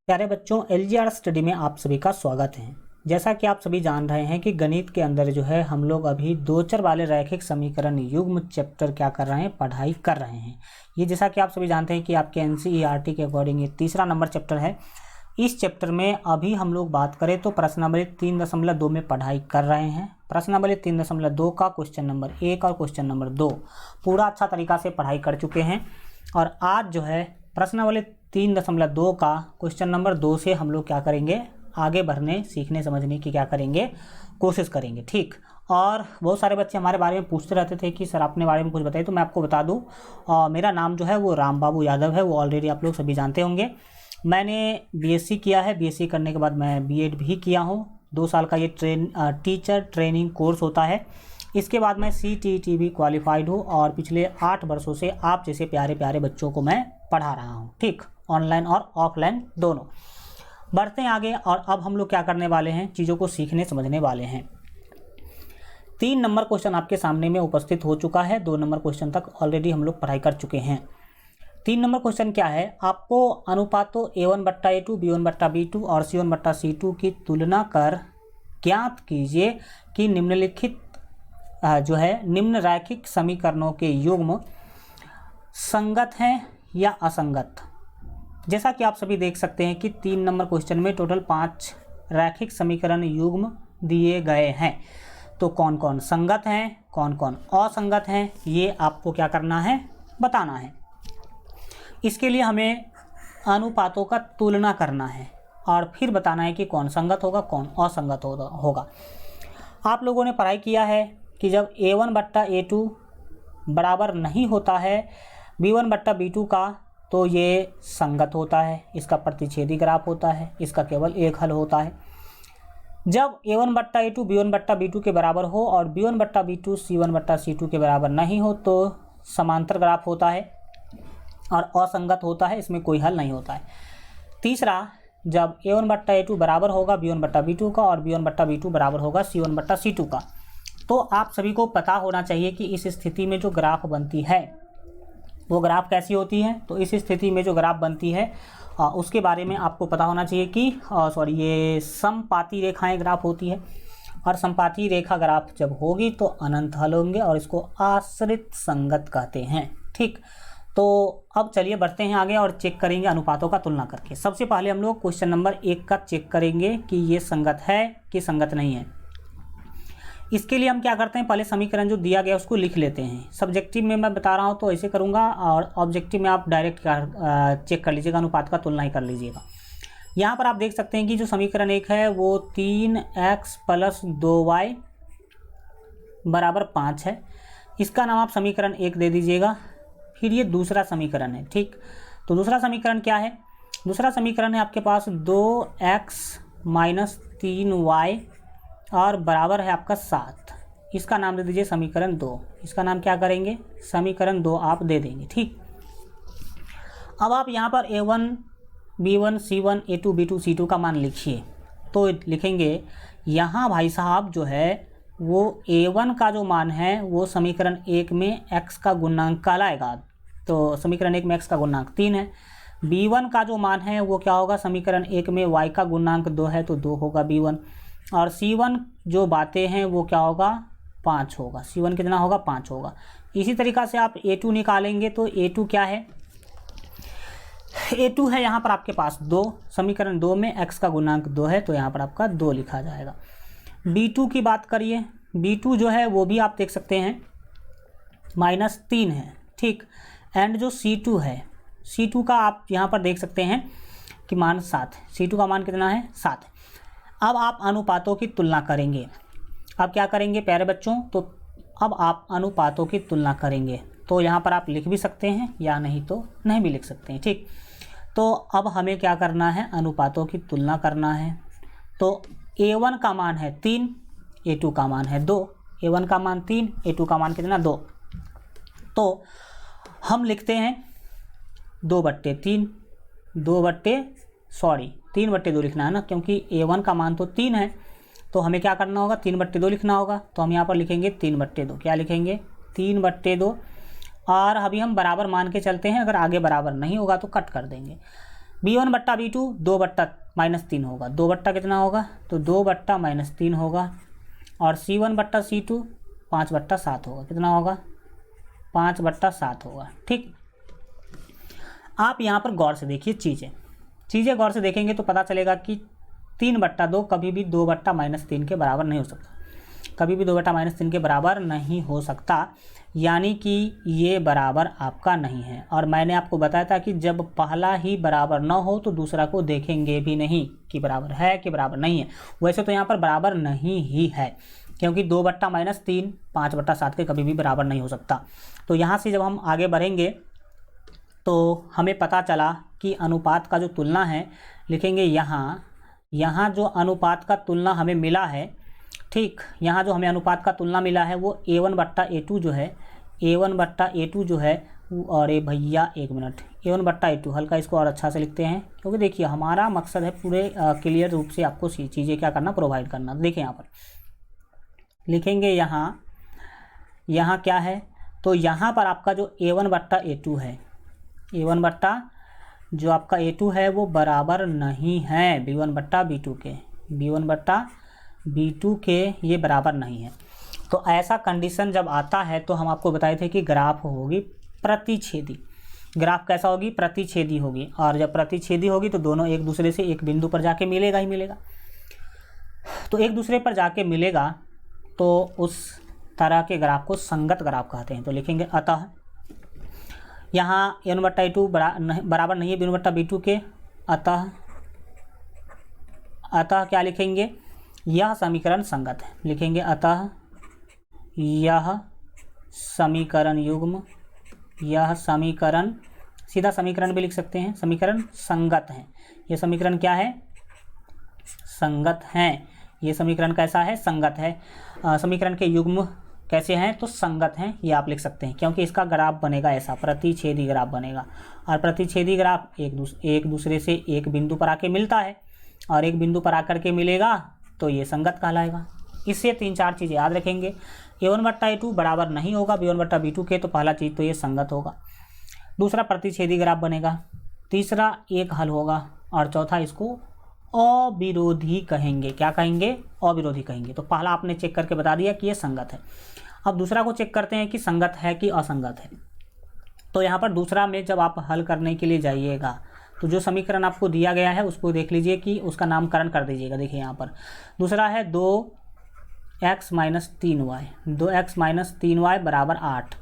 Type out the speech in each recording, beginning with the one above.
प्यारे बच्चों, LGR study में आप सभी का स्वागत है। जैसा कि आप सभी जान रहे हैं कि गणित के अंदर जो है हम लोग अभी दो चर वाले रैखिक समीकरण युग्म चैप्टर क्या कर रहे हैं, पढ़ाई कर रहे हैं। ये जैसा कि आप सभी जानते हैं कि आपके एनसीईआरटी के अकॉर्डिंग ये तीसरा नंबर चैप्टर है। इस चैप्टर में अभी हम लोग बात करें तो प्रश्नावली 3.2 में पढ़ाई कर रहे हैं। प्रश्नावली 3.2 का क्वेश्चन नंबर 1 और क्वेश्चन नंबर 2 पूरा अच्छा तरीका से पढ़ाई कर चुके हैं। और आज जो है प्रश्नावली 3.2 का क्वेश्चन नंबर 2 से हम लोग क्या करेंगे, आगे बढ़ने, सीखने, समझने की क्या करेंगे, कोशिश करेंगे। ठीक। और बहुत सारे बच्चे हमारे बारे में पूछते रहते थे कि सर अपने बारे में कुछ बताइए, तो मैं आपको बता दूं, मेरा नाम जो है वो राम बाबू यादव है। वो ऑलरेडी आप लोग सभी जानते होंगे। मैंने बीएससी किया है। बीएससी करने के बाद मैं बीएड भी किया हूँ। 2 साल का ये टीचर ट्रेनिंग कोर्स होता है। इसके बाद मैं सीटीईटी भी क्वालिफाइड हूँ और पिछले 8 वर्षों से आप जैसे प्यारे प्यारे बच्चों को मैं पढ़ा रहा हूँ। ठीक, ऑनलाइन और ऑफलाइन दोनों। बढ़ते हैं आगे और अब हम लोग क्या करने वाले हैं, चीज़ों को सीखने समझने वाले हैं। 3 नंबर क्वेश्चन आपके सामने में उपस्थित हो चुका है। 2 नंबर क्वेश्चन तक ऑलरेडी हम लोग पढ़ाई कर चुके हैं। 3 नंबर क्वेश्चन क्या है, आपको अनुपातों A1/A2, B1/B2 और C1/C2 की तुलना कर ज्ञात कीजिए कि निम्नलिखित जो है निम्न रैखिक समीकरणों के युग्म संगत हैं या असंगत। जैसा कि आप सभी देख सकते हैं कि 3 नंबर क्वेश्चन में टोटल 5 रैखिक समीकरण युग्म दिए गए हैं। तो कौन कौन संगत हैं, कौन कौन असंगत हैं, ये आपको क्या करना है, बताना है। इसके लिए हमें अनुपातों का तुलना करना है और फिर बताना है कि कौन संगत होगा, कौन असंगत होगा। आप लोगों ने पढ़ाई किया है कि जब A1/A2 बराबर नहीं होता है B1/B2 का, तो ये संगत होता है। इसका प्रतिच्छेदी ग्राफ होता है, इसका केवल एक हल होता है। जब A1/A2 B1/B2 के बराबर हो और B1/B2 C1/C2 के बराबर नहीं हो तो समांतर ग्राफ होता है और असंगत होता है, इसमें कोई हल नहीं होता है। तीसरा, जब A1/A2 बराबर होगा B1/B2 का और B1/B2 बराबर होगा C1/C2 का, तो आप सभी को पता होना चाहिए कि इस स्थिति में जो ग्राफ बनती है वो ग्राफ कैसी होती है। तो इस स्थिति में जो ग्राफ बनती है उसके बारे में आपको पता होना चाहिए कि ये समपाती रेखाएं ग्राफ होती है और समपाती रेखा ग्राफ जब होगी तो अनंत हल होंगे और इसको आश्रित संगत कहते हैं। ठीक, तो अब चलिए बढ़ते हैं आगे और चेक करेंगे अनुपातों का तुलना करके। सबसे पहले हम लोग क्वेश्चन नंबर 1 का चेक करेंगे कि ये संगत है कि संगत नहीं है। इसके लिए हम क्या करते हैं, पहले समीकरण जो दिया गया उसको लिख लेते हैं। सब्जेक्टिव में मैं बता रहा हूँ तो ऐसे करूँगा और ऑब्जेक्टिव में आप डायरेक्ट चेक कर लीजिएगा, अनुपात का तुलना ही कर लीजिएगा। यहाँ पर आप देख सकते हैं कि जो समीकरण 1 है वो 3x + 2y = 5 है। इसका नाम आप समीकरण 1 दे दीजिएगा। फिर ये दूसरा समीकरण है। ठीक, तो दूसरा समीकरण क्या है, दूसरा समीकरण है आपके पास 2x - 3y और बराबर है आपका 7। इसका नाम दे दीजिए समीकरण 2। इसका नाम क्या करेंगे, समीकरण 2 आप दे देंगे। ठीक, अब आप यहाँ पर A1 B1 C1 A2 B2 C2 का मान लिखिए। तो लिखेंगे यहाँ भाई साहब जो है वो A1 का जो मान है वो समीकरण 1 में x का गुणांक कहलाएगा। तो समीकरण 1 में x का गुणांक 3 है। B1 का जो मान है वो क्या होगा, समीकरण 1 में y का गुणांक 2 है तो 2 होगा B1। और C1 जो बातें हैं वो क्या होगा, 5 होगा। C1 कितना होगा, 5 होगा। इसी तरीक़ा से आप A2 निकालेंगे तो A2 क्या है, A2 है यहाँ पर आपके पास 2। समीकरण 2 में x का गुणांक 2 है तो यहाँ पर आपका 2 लिखा जाएगा। B2 की बात करिए, B2 जो है वो भी आप देख सकते हैं -3 है। ठीक, एंड जो C2 है, C2 का आप यहाँ पर देख सकते हैं कि मान 7। C2 का मान कितना है, 7। अब आप अनुपातों की तुलना करेंगे। अब क्या करेंगे प्यारे बच्चों, तो अब आप अनुपातों की तुलना करेंगे। तो यहाँ पर आप लिख भी सकते हैं या नहीं तो नहीं भी लिख सकते हैं। ठीक, तो अब हमें क्या करना है, अनुपातों की तुलना करना है। तो A1 का मान है 3, A2 का मान है 2। A1 का मान 3, A2 का मान कितना, 2। तो हम लिखते हैं 2/3, 3/2 लिखना है ना, क्योंकि A1 का मान तो 3 है तो हमें क्या करना होगा, 3/2 लिखना होगा। तो हम यहाँ पर लिखेंगे 3/2। क्या लिखेंगे, 3/2। और अभी हम बराबर मान के चलते हैं, अगर आगे बराबर नहीं होगा तो कट कर देंगे। b1/b2 2/-3 होगा, 2 कितना होगा तो 2/-3 होगा, और c1/c2 5/7 होगा, कितना होगा 5/7 होगा। ठीक, आप यहाँ पर गौर से देखिए, चीज़ें गौर से देखेंगे तो पता चलेगा कि 3/2 कभी भी 2/-3 के बराबर नहीं हो सकता, कभी भी 2/-3 के बराबर नहीं हो सकता, यानी कि ये बराबर आपका नहीं है। और मैंने आपको बताया था कि जब पहला ही बराबर ना हो तो दूसरा को देखेंगे भी नहीं कि बराबर है कि बराबर नहीं है। वैसे तो यहाँ पर बराबर नहीं ही है, क्योंकि 2/-3 5/7 के कभी भी बराबर नहीं हो सकता। तो यहाँ से जब हम आगे बढ़ेंगे तो हमें पता चला कि अनुपात का जो तुलना है लिखेंगे यहाँ जो अनुपात का तुलना हमें मिला है, ठीक, यहाँ जो हमें अनुपात का तुलना मिला है वो a1/a2 जो है, a1/a2 जो है, अरे भैया एक मिनट, a1/a2 हल्का इसको और अच्छा से लिखते हैं, क्योंकि देखिए हमारा मकसद है पूरे क्लियर रूप से आपको चीज़ें क्या करना, प्रोवाइड करना। देखिए यहाँ पर लिखेंगे यहाँ क्या है, तो यहाँ पर आपका जो a1/a2 है, a1 जो आपका a2 है वो बराबर नहीं है b1/b2 के, b1/b2 के ये बराबर नहीं है। तो ऐसा कंडीशन जब आता है तो हम आपको बताए थे कि ग्राफ होगी प्रतिच्छेदी। ग्राफ कैसा होगी, प्रतिच्छेदी होगी, और जब प्रतिच्छेदी होगी तो दोनों एक दूसरे से एक बिंदु पर जाके मिलेगा ही मिलेगा। तो एक दूसरे पर जाके मिलेगा तो उस तरह के ग्राफ को संगत ग्राफ कहते हैं। तो लिखेंगे अतः यहाँ a1/a2 बराबर नहीं है b1/b2 के, अतः क्या लिखेंगे, यह समीकरण संगत है। लिखेंगे अतः यह समीकरण युग्म, यह समीकरण, सीधा समीकरण भी लिख सकते हैं, समीकरण संगत है। यह समीकरण क्या है, संगत है। ये समीकरण कैसा है, संगत है। समीकरण के युग्म कैसे हैं, तो संगत हैं, ये आप लिख सकते हैं, क्योंकि इसका ग्राफ बनेगा ऐसा, प्रतिच्छेदी ग्राफ बनेगा। और प्रतिच्छेदी ग्राफ एक दूसरे से एक बिंदु पर आके मिलता है, और एक बिंदु पर आकर के मिलेगा तो ये संगत कहलाएगा। इससे 3-4 चीज़ें याद रखेंगे। a1/a2 बराबर नहीं होगा b1/b2 के, तो पहला चीज़ तो ये संगत होगा। दूसरा प्रतिच्छेदी ग्राफ बनेगा, तीसरा एक हल होगा, और चौथा इसको अविरोधी कहेंगे। क्या कहेंगे, अविरोधी कहेंगे। तो पहला आपने चेक करके बता दिया कि ये संगत है। अब दूसरा को चेक करते हैं कि संगत है कि असंगत है। तो यहाँ पर दूसरा में जब आप हल करने के लिए जाइएगा तो जो समीकरण आपको दिया गया है उसको देख लीजिए कि उसका नामकरण कर दीजिएगा। देखिए यहाँ पर दूसरा है 2x - 3y, 2x - 3y बराबर 8।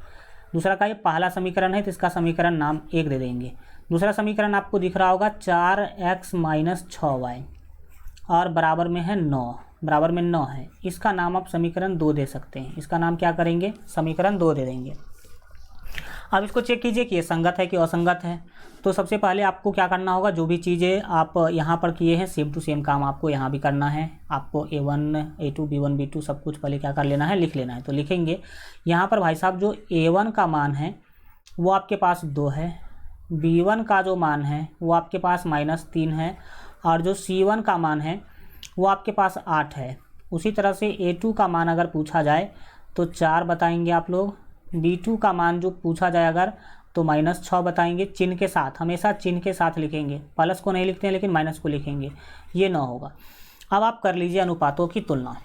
दूसरा का ये पहला समीकरण है तो इसका समीकरण नाम 1 दे देंगे। दूसरा समीकरण आपको दिख रहा होगा 4x - 6y और बराबर में है 9, बराबर में 9 है। इसका नाम आप समीकरण 2 दे सकते हैं। इसका नाम क्या करेंगे, समीकरण 2 दे देंगे। अब इसको चेक कीजिए कि ये संगत है कि असंगत है। तो सबसे पहले आपको क्या करना होगा, जो भी चीज़ें आप यहाँ पर किए हैं सेम टू सेम काम आपको यहाँ भी करना है। आपको a1 a2 b1 b2 सब कुछ पहले क्या कर लेना है, लिख लेना है। तो लिखेंगे यहाँ पर भाई साहब जो a1 का मान है वो आपके पास 2 है, b1 का जो मान है वो आपके पास -3 है, और जो c1 का मान है वो आपके पास 8 है। उसी तरह से a2 का मान अगर पूछा जाए तो 4 बताएंगे आप लोग। b2 का मान जो पूछा जाए अगर तो -6 बताएंगे, चिन्ह के साथ, हमेशा चिन्ह के साथ लिखेंगे, प्लस को नहीं लिखते हैं लेकिन माइनस को लिखेंगे, ये 9 होगा। अब आप कर लीजिए अनुपातों की तुलना।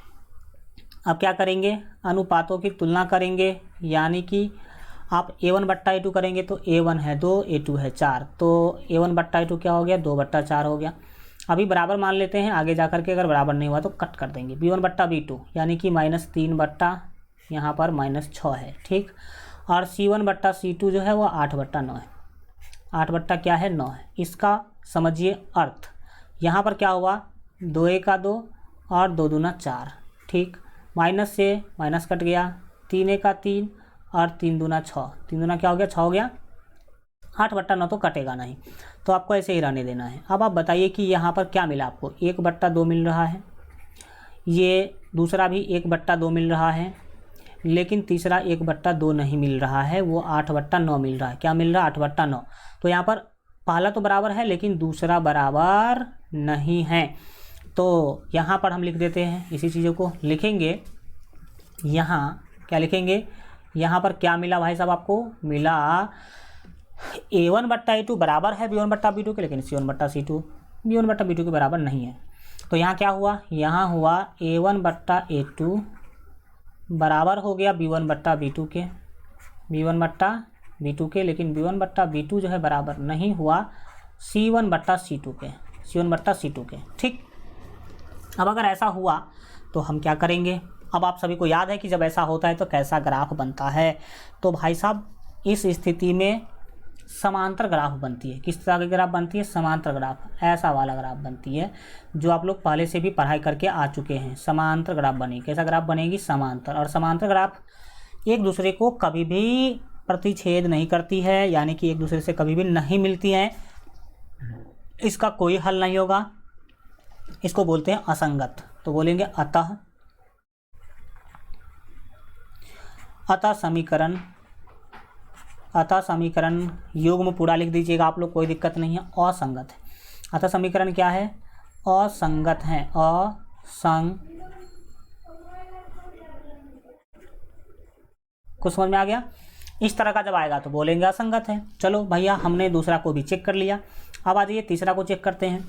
अब क्या करेंगे, अनुपातों की तुलना करेंगे, यानी कि आप a1/a2 करेंगे तो a1 है 2, a2 है 4, तो a1/a2 क्या हो गया, 2/4 हो गया। अभी बराबर मान लेते हैं, आगे जा कर के अगर बराबर नहीं हुआ तो कट कर देंगे। b1/b2 यानी कि -3 यहाँ पर -6 है, ठीक। और c1/c2 जो है वो 8/9 है, 8 क्या है 9 है। इसका समझिए अर्थ, यहाँ पर क्या हुआ, 2 1 का 2 और 2 दूना 4, ठीक। माइनस से माइनस कट गया, 3 1 का 3 और 3 दूना 6, 3 दूना क्या हो गया 6 हो गया, 8/9 तो कटेगा नहीं, तो आपको ऐसे ही रहने देना है। अब आप बताइए कि यहाँ पर क्या मिला आपको, 1/2 मिल रहा है, ये दूसरा भी 1/2 मिल रहा है, लेकिन तीसरा 1/2 नहीं मिल रहा है, वो 8/9 मिल रहा है। क्या मिल रहा है, 8/9। तो यहाँ पर पहला तो बराबर है लेकिन दूसरा बराबर नहीं है, तो यहाँ पर हम लिख देते हैं, इसी चीज़ों को लिखेंगे। यहाँ क्या लिखेंगे, यहाँ पर क्या मिला भाई साहब, आपको मिला A1 बट्टा A2 बराबर है B1 बट्टा B2 के, लेकिन C1 बट्टा C2 B1 बट्टा B2 के बराबर नहीं है। तो यहाँ क्या हुआ, यहाँ हुआ A1 बट्टा A2 बराबर हो गया B1 बट्टा B2 के, B1 बट्टा B2 के, लेकिन B1 बट्टा B2 जो है बराबर नहीं हुआ C1 बट्टा C2 के, C1 बट्टा C2 के। ठीक, अब अगर ऐसा हुआ तो हम क्या करेंगे। अब आप सभी को याद है कि जब ऐसा होता है तो कैसा ग्राफ बनता है। तो भाई साहब इस स्थिति में समांतर ग्राफ बनती है। किस तरह की ग्राफ बनती है, समांतर ग्राफ, ऐसा वाला ग्राफ बनती है जो आप लोग पहले से भी पढ़ाई करके आ चुके हैं। समांतर ग्राफ बनेगी, कैसा ग्राफ बनेगी, समांतर। और समांतर ग्राफ एक दूसरे को कभी भी प्रतिच्छेद नहीं करती है, यानी कि एक दूसरे से कभी भी नहीं मिलती हैं, इसका कोई हल नहीं होगा, इसको बोलते हैं असंगत। तो बोलेंगे अतः समीकरण युग्म पूरा लिख दीजिएगा आप लोग, कोई दिक्कत नहीं है, असंगत है। अतः समीकरण क्या है, असंगत है, कुछ समझ में आ गया। इस तरह का जब आएगा तो बोलेंगे असंगत है। चलो भैया, हमने दूसरा को भी चेक कर लिया, अब आ जाइए तीसरा को चेक करते हैं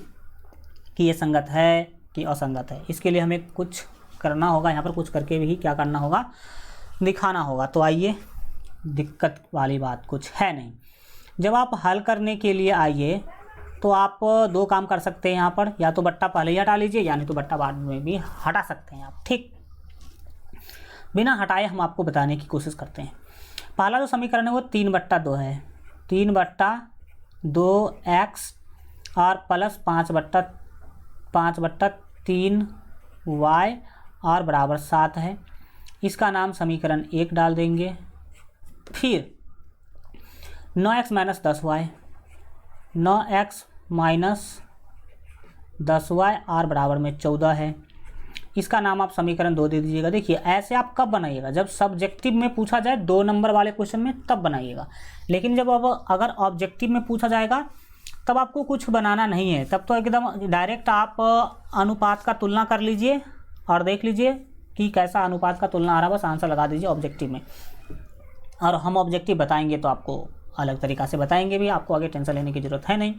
कि ये संगत है कि असंगत है। इसके लिए हमें कुछ करना होगा, यहाँ पर कुछ करके भी क्या करना होगा, दिखाना होगा। तो आइए, दिक्कत वाली बात कुछ है नहीं। जब आप हल करने के लिए आइए तो आप दो काम कर सकते हैं यहाँ पर, या तो बट्टा पहले ही हटा लीजिए, या नहीं तो बट्टा बाद में भी हटा सकते हैं आप। ठीक, बिना हटाए हम आपको बताने की कोशिश करते हैं। पहला जो समीकरण है वो 3/2 है, 3/2x और प्लस 5/3y और बराबर 7 है। इसका नाम समीकरण 1 डाल देंगे। फिर 9x minus 10y, 9x minus 10y और बराबर में 14 है। इसका नाम आप समीकरण 2 दे दीजिएगा। देखिए ऐसे आप कब बनाइएगा, जब सब्जेक्टिव में पूछा जाए 2 नंबर वाले क्वेश्चन में तब बनाइएगा। लेकिन जब अगर ऑब्जेक्टिव में पूछा जाएगा तब आपको कुछ बनाना नहीं है, तब तो एकदम डायरेक्ट आप अनुपात का तुलना कर लीजिए और देख लीजिए कि कैसा अनुपात का तुलना आ रहा है, बस आंसर लगा दीजिए ऑब्जेक्टिव में। और हम ऑब्जेक्टिव बताएंगे तो आपको अलग तरीक़ा से बताएंगे भी, आपको आगे टेंशन लेने की ज़रूरत है नहीं।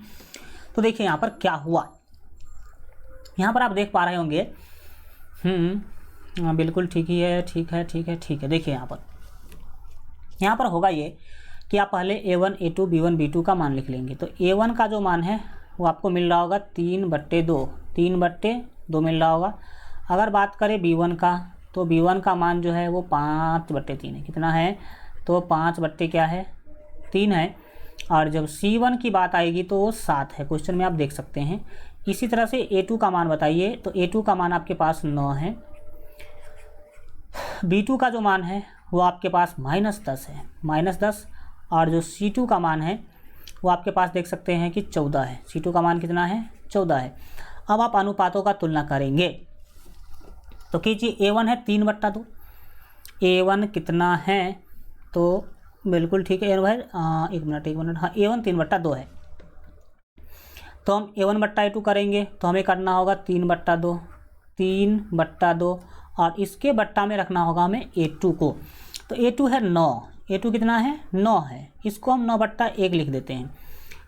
तो देखिए यहाँ पर क्या हुआ, यहाँ पर आप देख पा रहे होंगे, बिल्कुल ठीक ही है, ठीक है। देखिए यहाँ पर होगा ये कि आप पहले A1 A2 B1 B2 का मान लिख लेंगे। तो A1 का जो मान है वो आपको मिल रहा होगा 3/2 मिल रहा होगा। अगर बात करें B1 का, तो B1 का मान जो है वो 5/3 है। कितना है, तो 5/3 है। और जब C1 की बात आएगी तो वो 7 है, क्वेश्चन में आप देख सकते हैं। इसी तरह से A2 का मान बताइए, तो A2 का मान आपके पास 9 है। B2 का जो मान है वो आपके पास -10 है, -10। और जो C2 का मान है वो आपके पास देख सकते हैं कि 14 है। C2 का मान कितना है, 14 है। अब आप अनुपातों का तुलना करेंगे तो कीजिए, A1 है 3/2, A1 कितना है, तो बिल्कुल ठीक है भाई, एक मिनट, हाँ A1 3/2 है। तो हम A1 बट्टा A2 करेंगे तो हमें करना होगा 3/2 और इसके बट्टा में रखना होगा हमें A2 को। तो A2 है 9, A2 कितना है, 9 है। इसको हम 9/1 लिख देते हैं।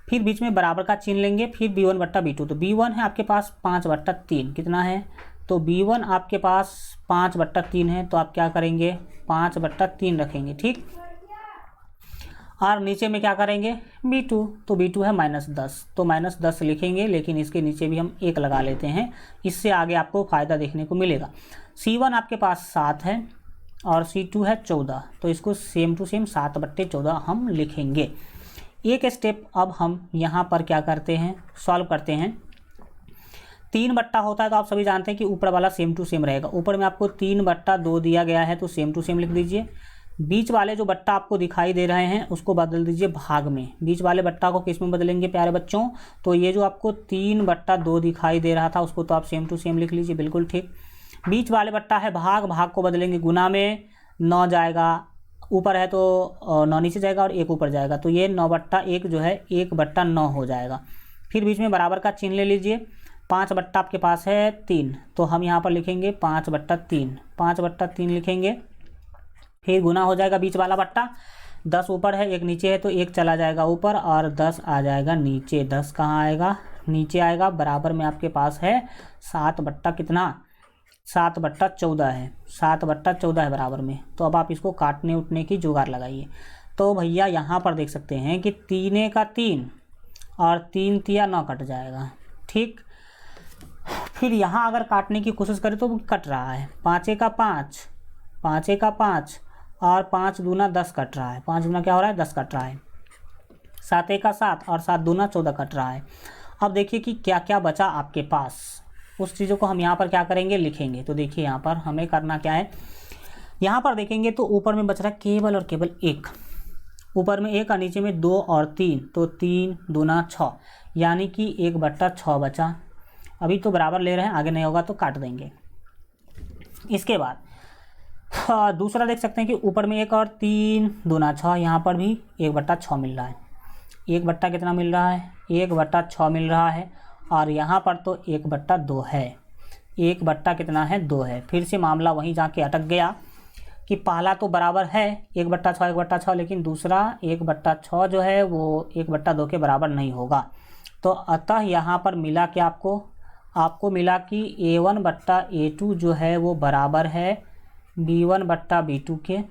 फिर बीच में बराबर का चिन्ह लेंगे। फिर B1 बट्टा B2, तो B1 है आपके पास 5/3, कितना है, तो B1 आपके पास 5/3 है। तो आप क्या करेंगे, 5/3 रखेंगे। ठीक, और नीचे में क्या करेंगे, B2, तो B2 है -10, तो -10 लिखेंगे, लेकिन इसके नीचे भी हम 1 लगा लेते हैं, इससे आगे आपको फ़ायदा देखने को मिलेगा। C1 आपके पास 7 है और C2 है 14, तो इसको सेम टू सेम 7/14 हम लिखेंगे। एक स्टेप अब हम यहाँ पर क्या करते हैं, सॉल्व करते हैं। 3 बट्टा होता है तो आप सभी जानते हैं कि ऊपर वाला सेम टू सेम रहेगा। ऊपर में आपको 3/2 दिया गया है तो सेम टू सेम लिख दीजिए। बीच वाले जो बट्टा आपको दिखाई दे रहे हैं उसको बदल दीजिए भाग में। बीच वाले बट्टा को किस में बदलेंगे प्यारे बच्चों, तो ये जो आपको 3/2 दिखाई दे रहा था उसको तो आप सेम टू सेम लिख लीजिए, बिल्कुल ठीक। बीच वाले बट्टा है भाग, भाग को बदलेंगे गुना में, 9 जाएगा ऊपर है तो 9 नीचे जाएगा और 1 ऊपर जाएगा, तो ये 9/1 जो है 1/9 हो जाएगा। फिर बीच में बराबर का चिन्ह ले लीजिए। 5 बट्टा आपके पास है 3, तो हम यहाँ पर लिखेंगे 5/3 लिखेंगे। फिर गुना हो जाएगा बीच वाला बट्टा, 10 ऊपर है, एक नीचे है, तो एक चला जाएगा ऊपर और 10 आ जाएगा नीचे। 10 कहाँ आएगा? नीचे आएगा। बराबर में आपके पास है 7 बट्टा कितना? 7 बट्टा 14 है। 7 बट्टा 14 है बराबर में। तो अब आप इसको काटने उठने की जुगाड़ लगाइए। तो भैया यहाँ पर देख सकते हैं कि 3 का 3 और 3 तिया 9 कट जाएगा। ठीक, फिर यहाँ अगर काटने की कोशिश करें तो कट रहा है। 5 का 5, 5 का 5 और 5 दूना 10 कट रहा है। 5 दूना क्या हो रहा है? 10 कट रहा है। 7 का 7 और 7 दूना 14 कट रहा है। अब देखिए कि क्या क्या बचा आपके पास, उस चीज़ों को हम यहाँ पर क्या करेंगे? लिखेंगे। तो देखिए यहाँ पर हमें करना क्या है, यहाँ पर देखेंगे तो ऊपर में बच रहा है केवल और केवल 1। ऊपर में 1 और नीचे में 2 और 3, तो 3 दूना 6, यानी कि 1 बट्टा 6 बचा। अभी तो बराबर ले रहे हैं, आगे नहीं होगा तो काट देंगे। इसके बाद दूसरा देख सकते हैं कि ऊपर में 1 और 3 दूना 6, यहाँ पर भी 1 बट्टा 6 मिल रहा है। 1 बट्टा कितना मिल रहा है? 1 बट्टा 6 मिल रहा है। और यहाँ पर तो 1 बट्टा 2 है। 1 बट्टा कितना है? 2 है। फिर से मामला वहीं जाके अटक गया कि पहला तो बराबर है 1 बट्टा 6, 1 बट्टा 6, लेकिन दूसरा 1 बट्टा 6 जो है वो 1 बट्टा 2 के बराबर नहीं होगा। तो अतः यहाँ पर मिला कि आपको मिला कि A1 बट्टा A2 जो है वो बराबर है B1 बट्टा B2 के,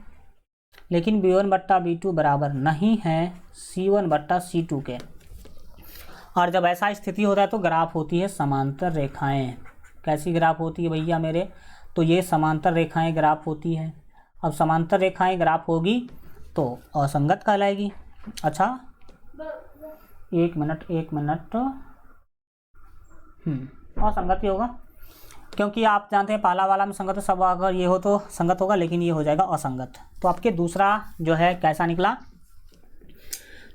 लेकिन B1 बट्टा B2 बराबर नहीं है C1 बट्टा C2 के। और जब ऐसा स्थिति होता है तो ग्राफ होती है समांतर रेखाएं। कैसी ग्राफ होती है भैया मेरे? तो ये समांतर रेखाएं ग्राफ होती है। अब समांतर रेखाएं ग्राफ होगी तो असंगत कहलाएगी। अच्छा, एक मिनट असंगत ही होगा, क्योंकि आप जानते हैं पहला वाला में संगत, सब अगर ये हो तो संगत होगा, लेकिन ये हो जाएगा असंगत। तो आपके दूसरा जो है कैसा निकला?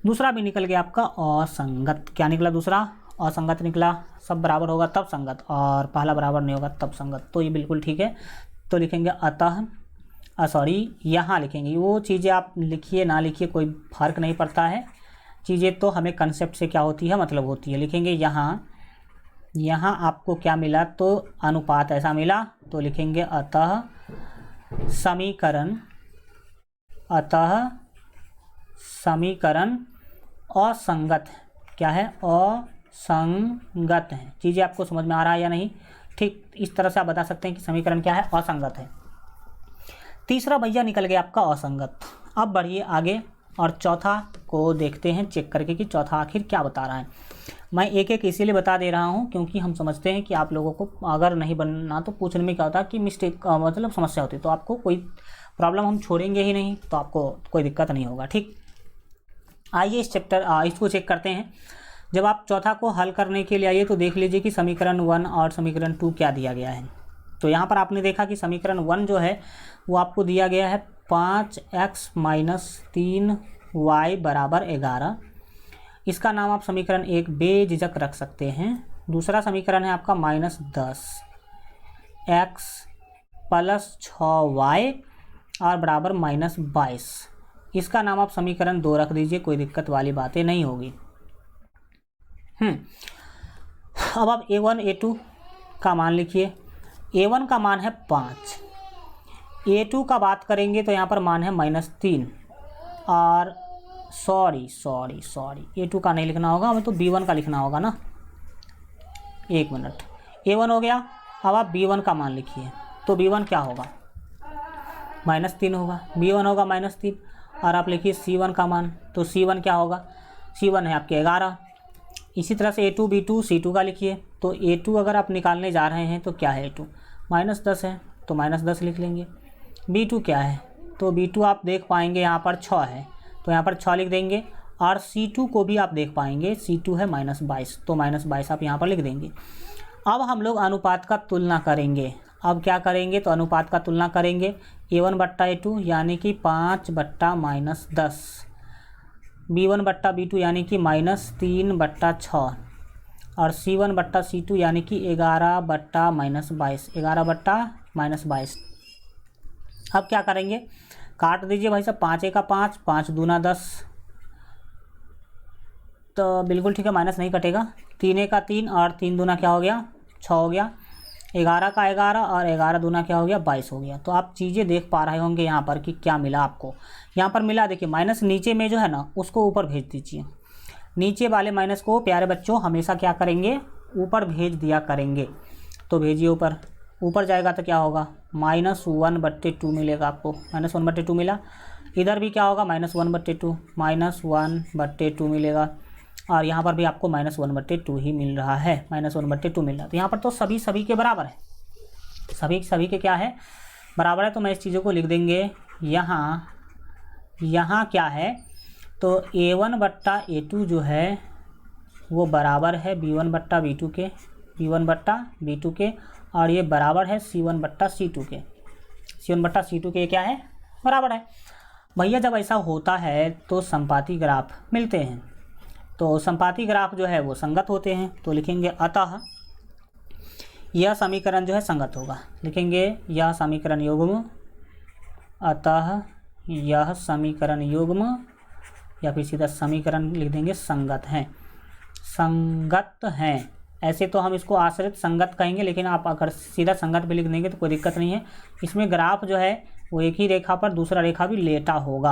दूसरा भी निकल गया आपका असंगत। क्या निकला? दूसरा असंगत निकला। सब बराबर होगा तब संगत, और पहला बराबर नहीं होगा तब संगत। तो ये बिल्कुल ठीक है। तो लिखेंगे अतः यहाँ लिखेंगे। वो चीज़ें आप लिखिए ना लिखिए कोई फ़र्क नहीं पड़ता है। चीज़ें तो हमें कंसेप्ट से क्या होती है, मतलब होती है। लिखेंगे यहाँ आपको क्या मिला? तो अनुपात ऐसा मिला। तो लिखेंगे अतः समीकरण असंगत है। क्या है? असंगत है। चीज़ें आपको समझ में आ रहा है या नहीं? ठीक, इस तरह से आप बता सकते हैं कि समीकरण क्या है? असंगत है। तीसरा भैया निकल गया आपका असंगत। अब बढ़िए आगे और चौथा को देखते हैं चेक करके कि चौथा आखिर क्या बता रहा है। मैं एक एक इसीलिए बता दे रहा हूँ क्योंकि हम समझते हैं कि आप लोगों को अगर नहीं बनना तो पूछने में क्या होता है कि मिस्टेक मतलब समस्या होती है, तो आपको कोई प्रॉब्लम हम छोड़ेंगे ही नहीं, तो आपको कोई दिक्कत नहीं होगा। ठीक, आइए इस चैप्टर इसको चेक करते हैं। जब आप चौथा को हल करने के लिए आइए तो देख लीजिए कि समीकरण 1 और समीकरण 2 क्या दिया गया है। तो यहाँ पर आपने देखा कि समीकरण 1 जो है वो आपको दिया गया है 5x - 3y बराबर 11। इसका नाम आप समीकरण 1 बेझिझक रख सकते हैं। दूसरा समीकरण है आपका -10x + 6y और बराबर -22। इसका नाम आप समीकरण 2 रख दीजिए, कोई दिक्कत वाली बातें नहीं होगी। अब आप A1 A2 का मान लिखिए। A1 का मान है 5, A2 का बात करेंगे तो यहाँ पर मान है -3 और सॉरी A2 का नहीं लिखना होगा, हमें तो B1 का लिखना होगा ना। एक मिनट, A1 हो गया। अब आप B1 का मान लिखिए। तो B1 क्या होगा? -3 होगा। B1 होगा -3 और आप लिखिए C1 का मान। तो C1 क्या होगा? C1 है आपके 11। इसी तरह से A2 B2 C2 का लिखिए। तो A2 अगर आप निकालने जा रहे हैं तो क्या है? A2 -10 है, तो -10 लिख लेंगे। B2 क्या है? तो B2 आप देख पाएंगे यहाँ पर 6 है, तो यहाँ पर 6 लिख देंगे। और C2 को भी आप देख पाएंगे, C2 है -22, तो -22 आप यहाँ पर लिख देंगे। अब हम लोग अनुपात का तुलना करेंगे। अब क्या करेंगे? तो अनुपात का तुलना करेंगे। A1 बट्टा A2 यानी कि 5 बट्टा -10, B1 बट्टा B2 यानी कि -3 बट्टा 6 और C1 बट्टा C2 यानी कि 11 बट्टा -22, 11 बट्टा -22। अब क्या करेंगे? काट दीजिए भाई साहब। 5 का 5, 5 दूना 10, तो बिल्कुल ठीक है, माइनस नहीं कटेगा। 3 का 3 और 3 दूना क्या हो गया? 6 हो गया। 11 का 11 और 11 दूना क्या हो गया 22 हो गया। तो आप चीज़ें देख पा रहे होंगे यहाँ पर कि क्या मिला आपको। यहाँ पर मिला देखिए माइनस नीचे में जो है ना उसको ऊपर भेज दीजिए। नीचे वाले माइनस को प्यारे बच्चों हमेशा क्या करेंगे, ऊपर भेज दिया करेंगे। तो भेजिए ऊपर, ऊपर जाएगा तो क्या होगा -1/2 मिलेगा आपको, -1/2 मिला। इधर भी क्या होगा -1/2, -1/2 मिलेगा। और यहाँ पर भी आपको -1/2 ही मिल रहा है, -1/2 मिल रहा है। तो यहाँ पर तो सभी के बराबर है, सभी के क्या है बराबर है। तो मैं इस चीज़ों को लिख देंगे यहाँ क्या है, तो A1/A2 जो है वो बराबर है B1/B2 के, B1/B2 के, और ये बराबर है C1/C2 के, C1/C2 के क्या है बराबर है। भैया जब ऐसा होता है तो संपाती ग्राफ मिलते हैं, तो संपाती ग्राफ जो है वो संगत होते हैं। तो लिखेंगे अतः यह समीकरण जो है संगत होगा, लिखेंगे यह समीकरण युग्म, अतः यह समीकरण युग्म, या फिर सीधा समीकरण लिख देंगे संगत हैं, संगत हैं। ऐसे तो हम इसको आश्रित संगत कहेंगे, लेकिन आप अगर सीधा संगत भी लिख देंगे तो कोई दिक्कत नहीं है। इसमें ग्राफ जो है वो एक ही रेखा पर दूसरा रेखा भी लेटा होगा,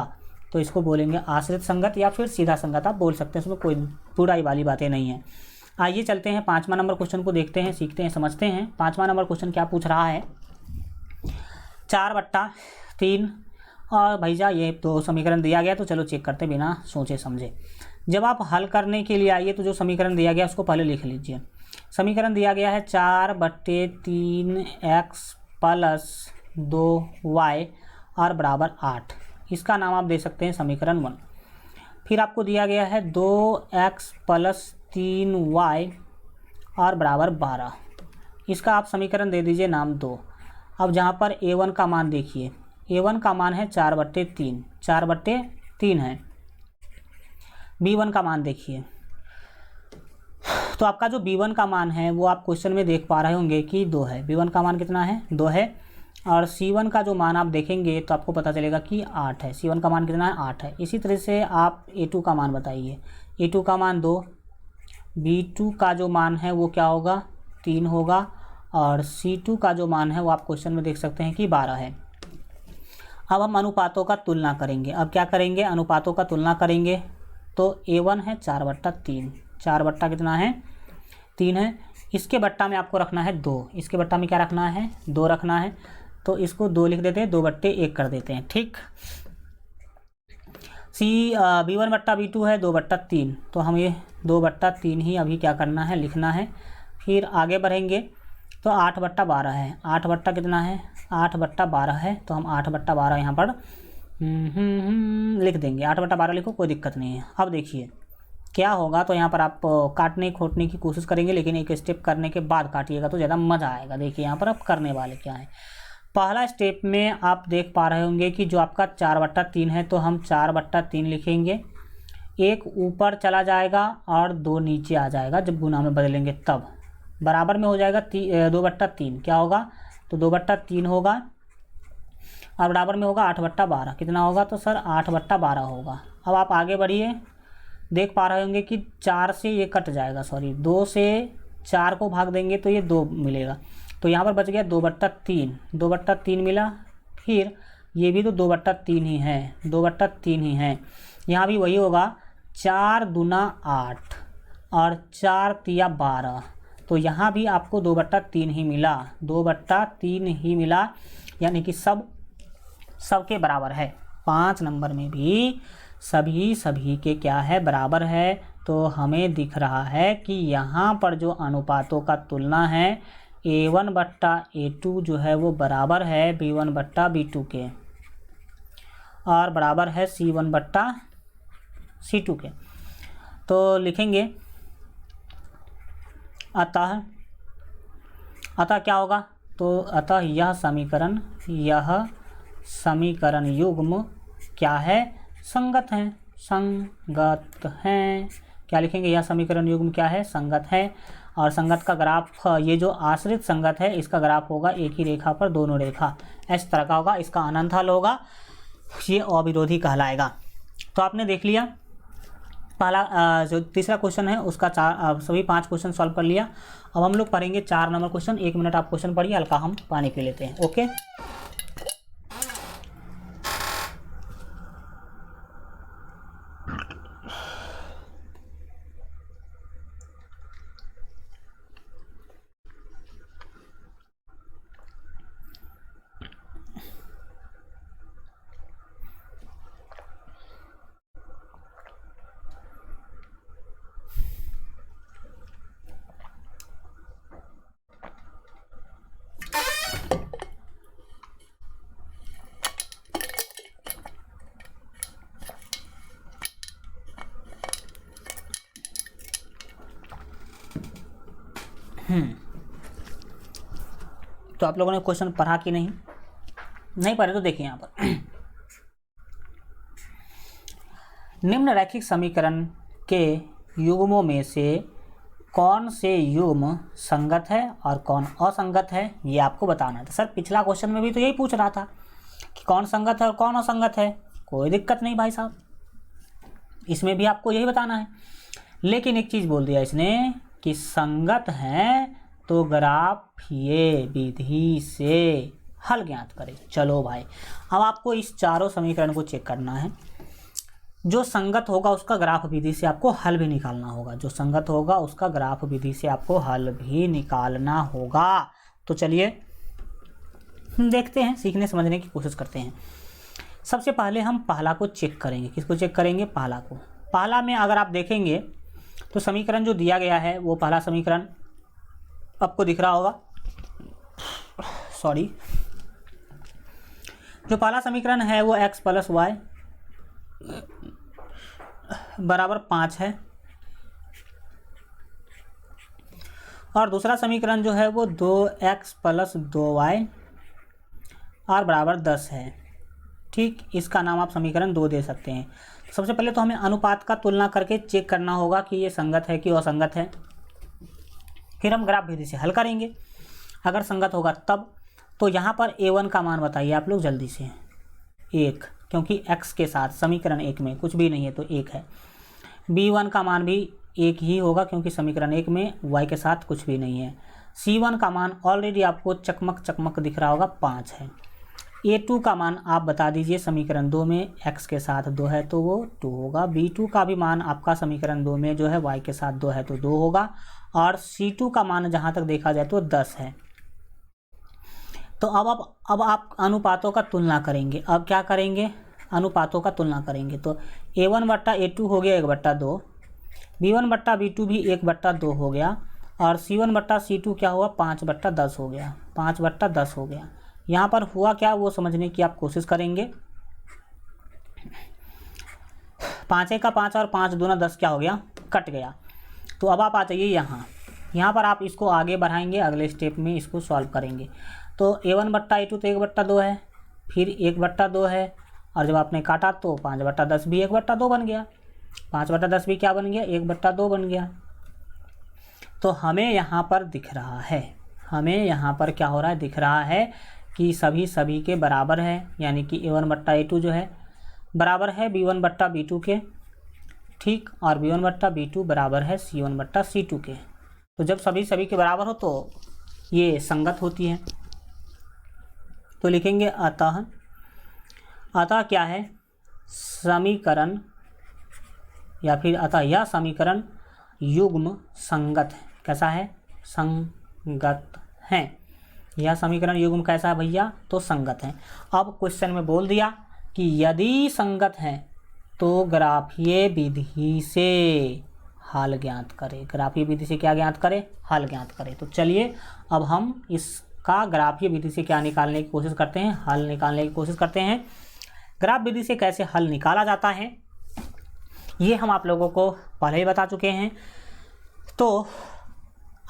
तो इसको बोलेंगे आश्रित संगत या फिर सीधा संगत आप बोल सकते हैं, इसमें कोई बुराई वाली बातें नहीं है। आइए चलते हैं 5वां नंबर क्वेश्चन को देखते हैं, सीखते हैं, समझते हैं। 5वां नंबर क्वेश्चन क्या पूछ रहा है, 4/3। और भैया ये तो समीकरण दिया गया, तो चलो चेक करते बिना सोचे समझे। जब आप हल करने के लिए आइए तो जो समीकरण दिया गया उसको पहले लिख लीजिए। समीकरण दिया गया है 4/3x + 2y और बराबर 8। इसका नाम आप दे सकते हैं समीकरण 1। फिर आपको दिया गया है 2x + 3y और बराबर 12। इसका आप समीकरण दे दीजिए नाम 2। अब जहाँ पर A1 का मान देखिए, A1 का मान है 4/3, 4/3 है। B1 का मान देखिए, तो आपका जो B1 का मान है वो आप क्वेश्चन में देख पा रहे होंगे कि 2 है। B1 का मान कितना है 2 है। और C1 का जो मान आप देखेंगे तो आपको पता चलेगा कि 8 है। C1 का मान कितना है 8 है। इसी तरह से आप A2 का मान बताइए, A2 का मान 2, B2 का जो मान है वो क्या होगा 3 होगा, और C2 का जो मान है वो आप क्वेश्चन में देख सकते हैं कि 12 है। अब हम अनुपातों का तुलना करेंगे। अब क्या करेंगे, अनुपातों का तुलना करेंगे। तो A1 है 4/3, 4 बट्टा कितना है 3 है। इसके बट्टा में आपको रखना है 2, इसके बट्टा में क्या रखना है 2 रखना है। तो इसको 2 लिख देते हैं, 2/1 कर देते हैं, ठीक। B1/B2 है 2/3, तो हम ये 2/3 ही अभी क्या करना है लिखना है। फिर आगे बढ़ेंगे तो 8/12 है, 8 बट्टा कितना है 8/12 है। तो हम 8/12 यहाँ पर लिख देंगे, 8/12 लिखो, कोई दिक्कत नहीं है। अब देखिए क्या होगा, तो यहाँ पर आप काटने खोटने की कोशिश करेंगे, लेकिन एक स्टेप करने के बाद काटिएगा तो ज़्यादा मज़ा आएगा। देखिए यहाँ पर आप करने वाले क्या है। पहला स्टेप में आप देख पा रहे होंगे कि जो आपका 4/3 है, तो हम 4/3 लिखेंगे। एक ऊपर चला जाएगा और 2 नीचे आ जाएगा, जब गुना में बदलेंगे तब बराबर में हो जाएगा 2/3। क्या होगा, तो 2/3 होगा, और बराबर में होगा 8/12। कितना होगा, तो सर 8/12 होगा। अब आप आगे बढ़िए, देख पा रहे होंगे कि 4 से ये कट जाएगा, सॉरी 2 से 4 को भाग देंगे तो ये 2 मिलेगा। तो यहाँ पर बच गया 2/3, 2/3 मिला। फिर ये भी तो 2/3 ही है, 2/3 ही है। यहाँ भी वही होगा, 4 दूना 8 और 4 तिया 12। तो यहाँ भी आपको 2/3 ही मिला, 2/3 ही मिला, यानी कि सबके बराबर है। 5 नंबर में भी सभी के क्या है बराबर है। तो हमें दिख रहा है कि यहाँ पर जो अनुपातों का तुलना है A1/A2 जो है वो बराबर है B1/B2 के, और बराबर है C1/C2 के। तो लिखेंगे अतः क्या होगा, तो अतः यह समीकरण युग्म क्या है संगत हैं, संगत हैं। क्या लिखेंगे, यह समीकरण युग्म क्या है संगत है। और संगत का ग्राफ, ये जो आश्रित संगत है इसका ग्राफ होगा एक ही रेखा पर दोनों रेखा, इस तरह का होगा। इसका अनंत हल होगा, ये अविरोधी कहलाएगा। तो आपने देख लिया पहला जो तीसरा क्वेश्चन है उसका सभी 5 क्वेश्चन सॉल्व कर लिया। अब हम लोग पढ़ेंगे 4 नंबर क्वेश्चन। 1 मिनट आप क्वेश्चन पढ़िए, हल्का हम पानी पी लेते हैं। ओके, तो आप लोगों ने क्वेश्चन पढ़ा कि नहीं पढ़े तो देखिए यहाँ पर निम्न रैखिक समीकरण के युग्मों में से कौन से युग्म संगत है और कौन असंगत है, ये आपको बताना है। तो सर पिछला क्वेश्चन में भी तो यही पूछ रहा था कि कौन संगत है और कौन असंगत है। कोई दिक्कत नहीं भाई साहब, इसमें भी आपको यही बताना है। लेकिन एक चीज़ बोल दिया इसने कि संगत है तो ग्राफीय विधि से हल ज्ञात करें। चलो भाई, अब आपको इस चारों समीकरण को चेक करना है। जो संगत होगा उसका ग्राफ विधि से आपको हल भी निकालना होगा। जो संगत होगा उसका ग्राफ विधि से आपको हल भी निकालना होगा। तो चलिए देखते हैं, सीखने समझने की कोशिश करते हैं। सबसे पहले हम पहला को चेक करेंगे। किसको चेक करेंगे? पहला को। पहला में अगर आप देखेंगे तो समीकरण जो दिया गया है वो पहला समीकरण आपको दिख रहा होगा। सॉरी, जो पहला समीकरण है वो x + y बराबर 5 है और दूसरा समीकरण जो है वो 2x + 2y और बराबर 10 है। ठीक, इसका नाम आप समीकरण 2 दे सकते हैं। सबसे पहले तो हमें अनुपात का तुलना करके चेक करना होगा कि ये संगत है कि असंगत है। फिर हम ग्राफ विधि से हल करेंगे। अगर संगत होगा तब तो यहाँ पर a1 का मान बताइए आप लोग जल्दी से। 1, क्योंकि x के साथ समीकरण 1 में कुछ भी नहीं है तो 1 है। b1 का मान भी 1 ही होगा क्योंकि समीकरण 1 में y के साथ कुछ भी नहीं है। c1 का मान ऑलरेडी आपको चकमक दिख रहा होगा 5 है। a2 का मान आप बता दीजिए, समीकरण 2 में x के साथ 2 है तो वो 2 होगा। b2 का भी मान आपका समीकरण 2 में जो है y के साथ 2 है तो 2 होगा। और c2 का मान जहाँ तक देखा जाए तो 10 है। तो अब आप अनुपातों का तुलना करेंगे। अब क्या करेंगे? अनुपातों का तुलना करेंगे। तो a1 बट्टा a2 हो गया 1/2, b1 बट्टा b2 भी 1/2 हो गया और c1 बट्टा c2 क्या हुआ? 5/10 हो गया। 5/10 हो गया। यहाँ पर हुआ क्या वो समझने की आप कोशिश करेंगे। 5 का 5 और 5 दूना 10 क्या हो गया? कट गया। तो अब आप आ जाइए यहाँ पर आप इसको आगे बढ़ाएंगे, अगले स्टेप में इसको सॉल्व करेंगे। तो a1 बट्टा a2 तो 1/2 है, फिर 1/2 है और जब आपने काटा तो 5/10 भी 1/2 बन गया। 5/10 भी क्या बन गया? 1/2 बन गया। तो हमें यहाँ पर दिख रहा है, हमें यहाँ पर क्या हो रहा है? दिख रहा है कि सभी के बराबर है, यानी कि a1 बट्टा a2 जो है बराबर है b1 बट्टा b2 के। ठीक, और b1 बट्टा b2 बराबर है c1 बट्टा c2 के। तो जब सभी के बराबर हो तो ये संगत होती है। तो लिखेंगे अतः क्या है? समीकरण या फिर अतः यह समीकरण युग्म संगत है। कैसा है? संगत है। यह समीकरण युग्म कैसा है भैया? तो संगत है। अब क्वेश्चन में बोल दिया कि यदि संगत है तो ग्राफीय विधि से हल ज्ञात करें। ग्राफीय विधि से क्या ज्ञात करें? हल ज्ञात करें। तो चलिए अब हम इसका ग्राफीय विधि से क्या निकालने की कोशिश करते हैं? हल निकालने की कोशिश करते हैं। ग्राफ विधि से कैसे हल निकाला जाता है ये हम आप लोगों को पहले ही बता चुके हैं। तो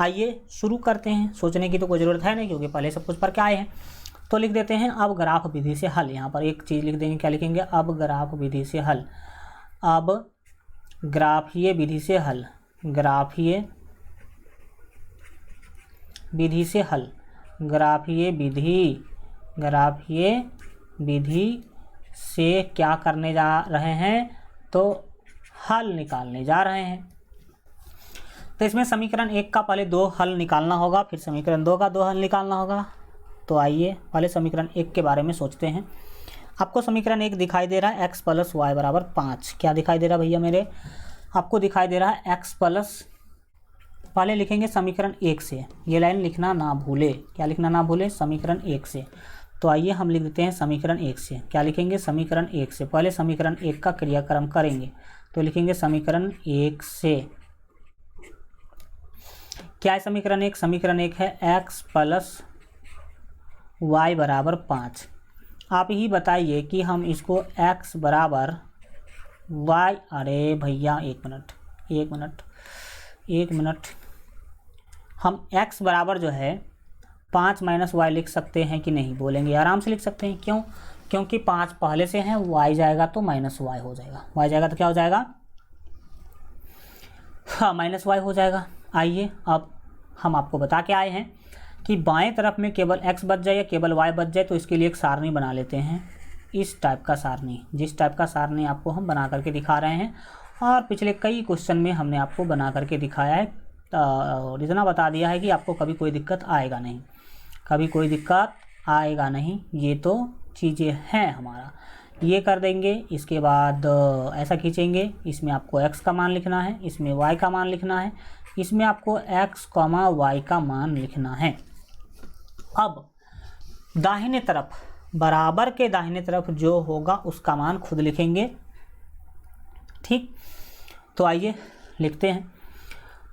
आइए शुरू करते हैं। सोचने की तो कोई ज़रूरत है नहीं क्योंकि पहले सब कुछ पढ़ के आए हैं। तो लिख देते हैं अब ग्राफ विधि से हल। यहाँ पर एक चीज़ लिख देंगे, क्या लिखेंगे? अब ग्राफ विधि से हल। अब ग्राफीय विधि से हल। ग्राफीय विधि से हल। ग्राफीय विधि से क्या करने जा रहे हैं? तो हल निकालने जा रहे हैं। तो इसमें समीकरण 1 का पहले 2 हल निकालना होगा, फिर समीकरण 2 का 2 हल निकालना होगा। तो आइए पहले समीकरण 1 के बारे में सोचते हैं। आपको समीकरण 1 दिखाई दे रहा है x + y = 5। क्या दिखाई दे रहा है भैया मेरे? आपको दिखाई दे रहा है x प्लस, पहले लिखेंगे समीकरण 1 से, ये लाइन लिखना ना भूले। क्या लिखना ना भूले? समीकरण 1 से। तो आइए हम लिख देते हैं समीकरण 1 से। क्या लिखेंगे? समीकरण 1 से। पहले समीकरण 1 का क्रियाक्रम करेंगे, तो लिखेंगे समीकरण 1 से। क्या है समीकरण 1? समीकरण 1 है x + y = 5। आप ही बताइए कि हम इसको x बराबर y, अरे भैया एक मिनट, हम x बराबर जो है 5 - y लिख सकते हैं कि नहीं? बोलेंगे आराम से लिख सकते हैं। क्यों? क्योंकि 5 पहले से हैं, y जाएगा तो -y हो जाएगा। y जाएगा तो क्या हो जाएगा? हाँ, -y हो जाएगा। आइए अब हम आपको बता के आए हैं कि बाएं तरफ में केवल x बच जाए या केवल y बच जाए, तो इसके लिए एक सारणी बना लेते हैं। इस टाइप का सारणी, जिस टाइप का सारणी आपको हम बना करके दिखा रहे हैं, और पिछले कई क्वेश्चन में हमने आपको बना करके दिखाया है। और इतना बता दिया है कि आपको कभी कोई दिक्कत आएगा नहीं, कभी कोई दिक्कत आएगा नहीं। ये तो चीज़ें हैं हमारा, ये कर देंगे। इसके बाद ऐसा खींचेंगे, इसमें आपको x का मान लिखना है, इसमें y का मान लिखना है, इसमें आपको x, y का मान लिखना है। अब दाहिने तरफ, बराबर के दाहिने तरफ जो होगा उसका मान खुद लिखेंगे। ठीक, तो आइए लिखते हैं।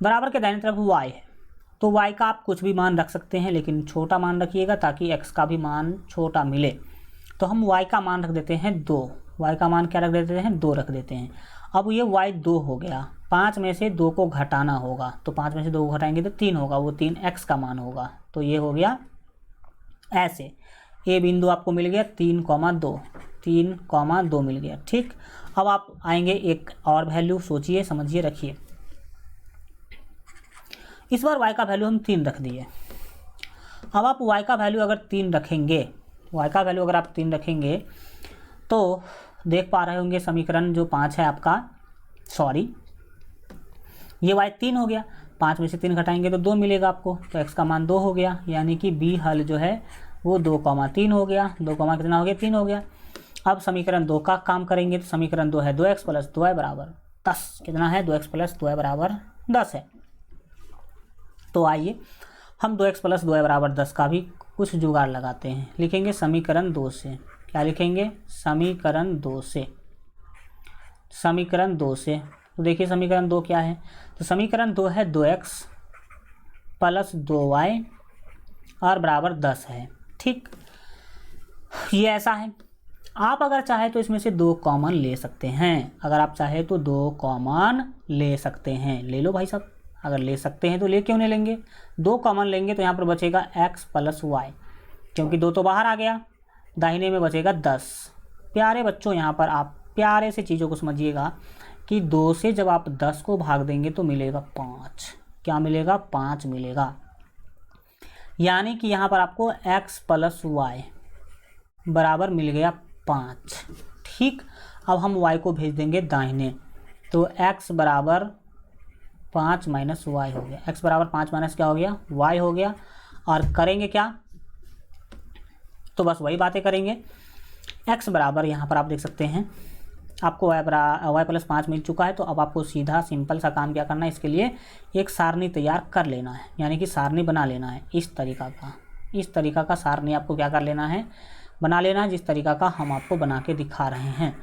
बराबर के दाहिने तरफ y है, तो y का आप कुछ भी मान रख सकते हैं, लेकिन छोटा मान रखिएगा ताकि x का भी मान छोटा मिले। तो हम y का मान रख देते हैं 2। y का मान क्या रख देते हैं? 2 रख देते हैं। अब ये y 2 हो गया, 5 में से 2 को घटाना होगा, तो 5 में से 2 को घटाएंगे तो 3 होगा, वो 3 x का मान होगा। तो ये हो गया ऐसे। ए बिंदु आपको मिल गया 3,2 मिल गया। ठीक, अब आप आएंगे एक और वैल्यू, सोचिए समझिए रखिए। इस बार y का वैल्यू हम 3 रख दिए। अब आप y का वैल्यू अगर 3 रखेंगे, y का वैल्यू अगर आप 3 रखेंगे, तो देख पा रहे होंगे समीकरण जो 5 है आपका, सॉरी ये y 3 हो गया, 5 में से 3 घटाएंगे तो 2 मिलेगा आपको, तो x का मान 2 हो गया। यानी कि b हल जो है वो 2,3 हो गया। 2, कितना हो गया? 3 हो गया। अब समीकरण 2 का काम करेंगे, तो समीकरण 2 है 2x + 2y = 10। कितना है? 2x + 2y = 10 है। तो आइए हम 2x + 2y = 10 का भी कुछ जुगाड़ लगाते हैं। लिखेंगे समीकरण 2 से। क्या लिखेंगे? समीकरण 2 से। समीकरण 2 से, तो देखिए समीकरण 2 क्या है? तो समीकरण 2 है 2x + 2y और बराबर 10 है। ठीक, ये ऐसा है। आप अगर चाहे तो इसमें से 2 कॉमन ले सकते हैं। अगर आप चाहे तो 2 कॉमन ले सकते हैं, ले लो भाई साहब। अगर ले सकते हैं तो ले क्यों नहीं लेंगे? 2 कॉमन लेंगे तो यहाँ पर बचेगा x + y, क्योंकि 2 तो बाहर आ गया, दाहिने में बचेगा 10। प्यारे बच्चों, यहाँ पर आप प्यारे से चीज़ों को समझिएगा कि 2 से जब आप 10 को भाग देंगे तो मिलेगा 5। क्या मिलेगा? 5 मिलेगा। यानी कि यहाँ पर आपको x + y बराबर मिल गया 5। ठीक, अब हम y को भेज देंगे दाहिने, तो x बराबर 5 - y हो गया। x बराबर 5 - क्या हो गया? y हो गया। और करेंगे क्या? तो बस वही बातें करेंगे। x बराबर यहाँ पर आप देख सकते हैं आपको y + 5 मिल चुका है। तो अब आपको सीधा सिंपल सा काम क्या करना है? इसके लिए एक सारणी तैयार कर लेना है, यानी कि सारणी बना लेना है। इस तरीका का सारणी आपको क्या कर लेना है? बना लेना है, जिस तरीका का हम आपको बना के दिखा रहे हैं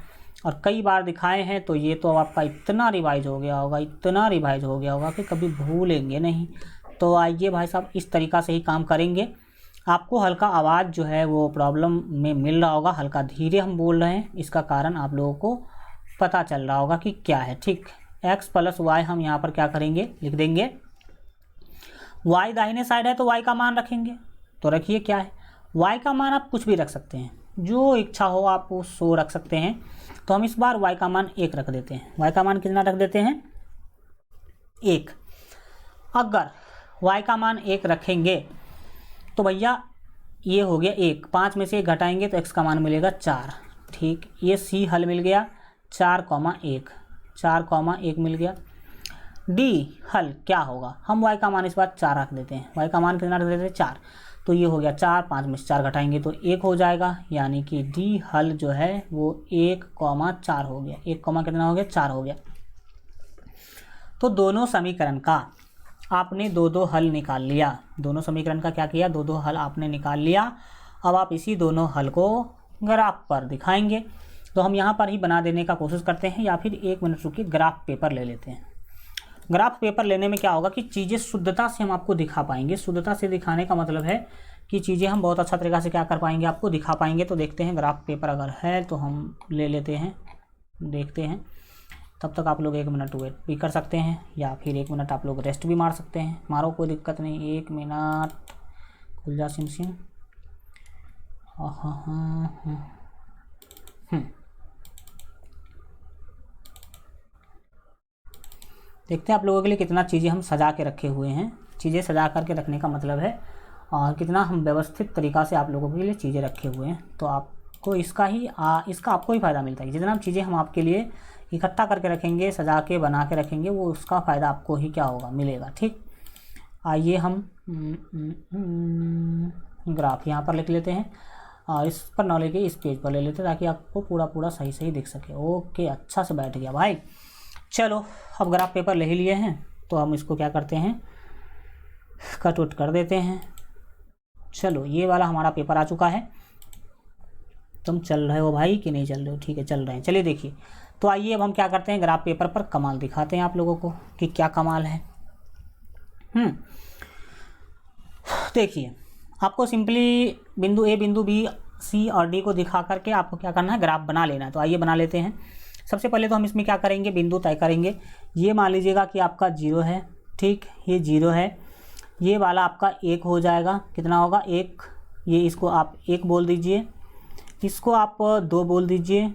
और कई बार दिखाए हैं। तो ये तो आपका इतना रिवाइज हो गया होगा कि कभी भूलेंगे नहीं। तो आइए भाई साहब, इस तरीका से ही काम करेंगे। आपको हल्का आवाज़ जो है वो प्रॉब्लम में मिल रहा होगा, हल्का धीरे हम बोल रहे हैं, इसका कारण आप लोगों को पता चल रहा होगा कि क्या है। ठीक, x + y हम यहाँ पर क्या करेंगे? लिख देंगे। y दाहिने साइड है तो y का मान रखेंगे, तो रखिए क्या है? y का मान आप कुछ भी रख सकते हैं, जो इच्छा हो आप सो रख सकते हैं। तो हम इस बार y का मान 1 रख देते हैं। y का मान कितना रख देते हैं? 1। अगर y का मान 1 रखेंगे तो भैया ये हो गया 1, 5 में से 1 घटाएंगे तो x का मान मिलेगा 4। ठीक, ये c हल मिल गया 4, 1। 4 कॉमा 1 मिल गया। डी हल क्या होगा, हम y का मान इस बार 4 रख देते हैं। y का मान कितना रख देते हैं 4, तो ये हो गया 4, 5 में से 4 घटाएंगे तो 1 हो जाएगा, यानी कि डी हल जो है वो 1,4 हो गया। 1, कितना हो गया 4 हो गया। तो दोनों समीकरण का आपने दो हल निकाल लिया। दोनों समीकरण का क्या किया, दो हल आपने निकाल लिया। अब आप इसी दोनों हल को ग्राफ पर दिखाएंगे। तो हम यहाँ पर ही बना देने का कोशिश करते हैं, या फिर 1 मिनट रुकिए ग्राफ पेपर ले लेते हैं। ग्राफ पेपर लेने में क्या होगा कि चीज़ें शुद्धता से हम आपको दिखा पाएंगे। शुद्धता से दिखाने का मतलब है कि चीज़ें हम बहुत अच्छा तरीक़ा से क्या कर पाएंगे, आपको दिखा पाएंगे। तो देखते हैं ग्राफ पेपर अगर है तो हम ले लेते हैं, देखते हैं। तब तक आप लोग 1 मिनट वेट भी कर सकते हैं, या फिर 1 मिनट आप लोग रेस्ट भी मार सकते हैं। मारो, कोई दिक्कत नहीं। 1 मिनट खुल जा सिम। देखते हैं आप लोगों के लिए कितना चीज़ें हम सजा के रखे हुए हैं। चीज़ें सजा करके रखने का मतलब है और कितना हम व्यवस्थित तरीक़ा से आप लोगों के लिए चीज़ें रखे हुए हैं। तो आपको इसका आपको ही फ़ायदा मिलता है। जितना चीज़ें हम आपके लिए इकट्ठा करके रखेंगे, सजा के बना के रखेंगे, वो उसका फ़ायदा आपको ही क्या होगा, मिलेगा। ठीक, आइए हम ग्राफ यहाँ पर लिख लेते हैं और इस पर ना लेके इस पेज पर ले लेते हैं, ताकि आपको पूरा सही दिख सके। ओके, अच्छा से बैठ गया भाई। चलो, अब ग्राफ पेपर ले ही लिए हैं तो हम इसको क्या करते हैं, कट उट कर देते हैं। चलो, ये वाला हमारा पेपर आ चुका है। तुम चल रहे हो भाई कि नहीं चल रहे हो? ठीक है, चल रहे हैं। चलिए देखिए, तो आइए अब हम क्या करते हैं, ग्राफ पेपर पर कमाल दिखाते हैं आप लोगों को कि क्या कमाल है। देखिए, आपको सिंपली बिंदु ए, बिंदु बी, सी और डी को दिखा करके आपको क्या करना है, ग्राफ बना लेना है। तो आइए बना लेते हैं। सबसे पहले तो हम इसमें क्या करेंगे, बिंदु तय करेंगे। ये मान लीजिएगा कि आपका 0 है। ठीक, ये 0 है। ये वाला आपका 1 हो जाएगा। कितना होगा, 1। ये इसको आप 1 बोल दीजिए, इसको आप 2 बोल दीजिए,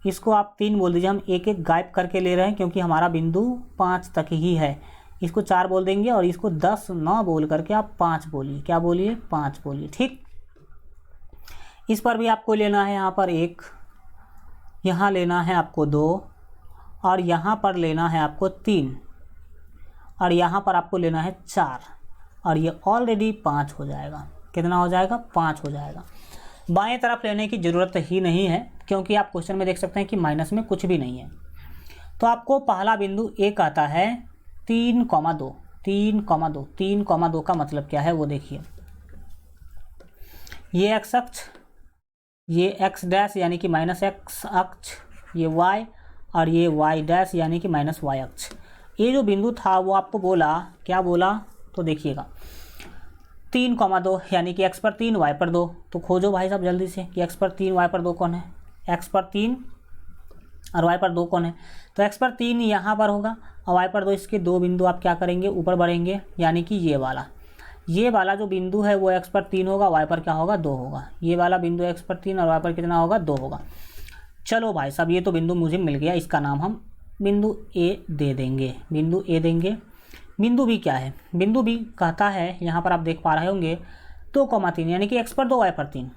इसको आप 3 बोल दीजिए। हम एक गायब करके ले रहे हैं क्योंकि हमारा बिंदु 5 तक ही है। इसको 4 बोल देंगे और इसको 10 न बोल करके आप 5 बोलिए। क्या बोलिए, 5 बोलिए। ठीक, इस पर भी आपको लेना है यहाँ पर 1, यहाँ लेना है आपको 2 और यहाँ पर लेना है आपको 3 और यहाँ पर आपको लेना है 4 और ये ऑलरेडी 5 हो जाएगा। कितना हो जाएगा, 5 हो जाएगा। बाएं तरफ लेने की ज़रूरत ही नहीं है क्योंकि आप क्वेश्चन में देख सकते हैं कि माइनस में कुछ भी नहीं है। तो आपको पहला बिंदु एक आता है 3,2। 3,2 3,2 का मतलब क्या है वो देखिए। ये एक्स अक्ष, ये एक्स डैश यानी कि माइनस एक्स अक्ष, ये वाई और ये वाई डैश यानी कि माइनस वाई अक्ष। ये जो बिंदु था वो आपको बोला, क्या बोला, तो देखिएगा 3,2 यानी कि x पर 3 y पर 2। तो खोजो भाई साहब जल्दी से कि x पर 3 y पर 2 कौन है। x पर 3 और y पर 2 कौन है। तो x पर 3 यहाँ पर होगा और y पर 2। इसके 2 बिंदु आप क्या करेंगे, ऊपर बढ़ेंगे, यानी कि ये वाला जो बिंदु है वो x पर 3 होगा, y पर क्या होगा, 2 होगा। ये वाला बिंदु x पर 3 और y पर कितना होगा, 2 होगा। चलो भाई साहब, ये तो बिंदु मुझे मिल गया, इसका नाम हम बिंदु ए दे देंगे। बिंदु ए देंगे। बिंदु बी क्या है, बिंदु बी कहता है, यहाँ पर आप देख पा रहे होंगे 2,3 यानी कि x पर 2 y पर 3,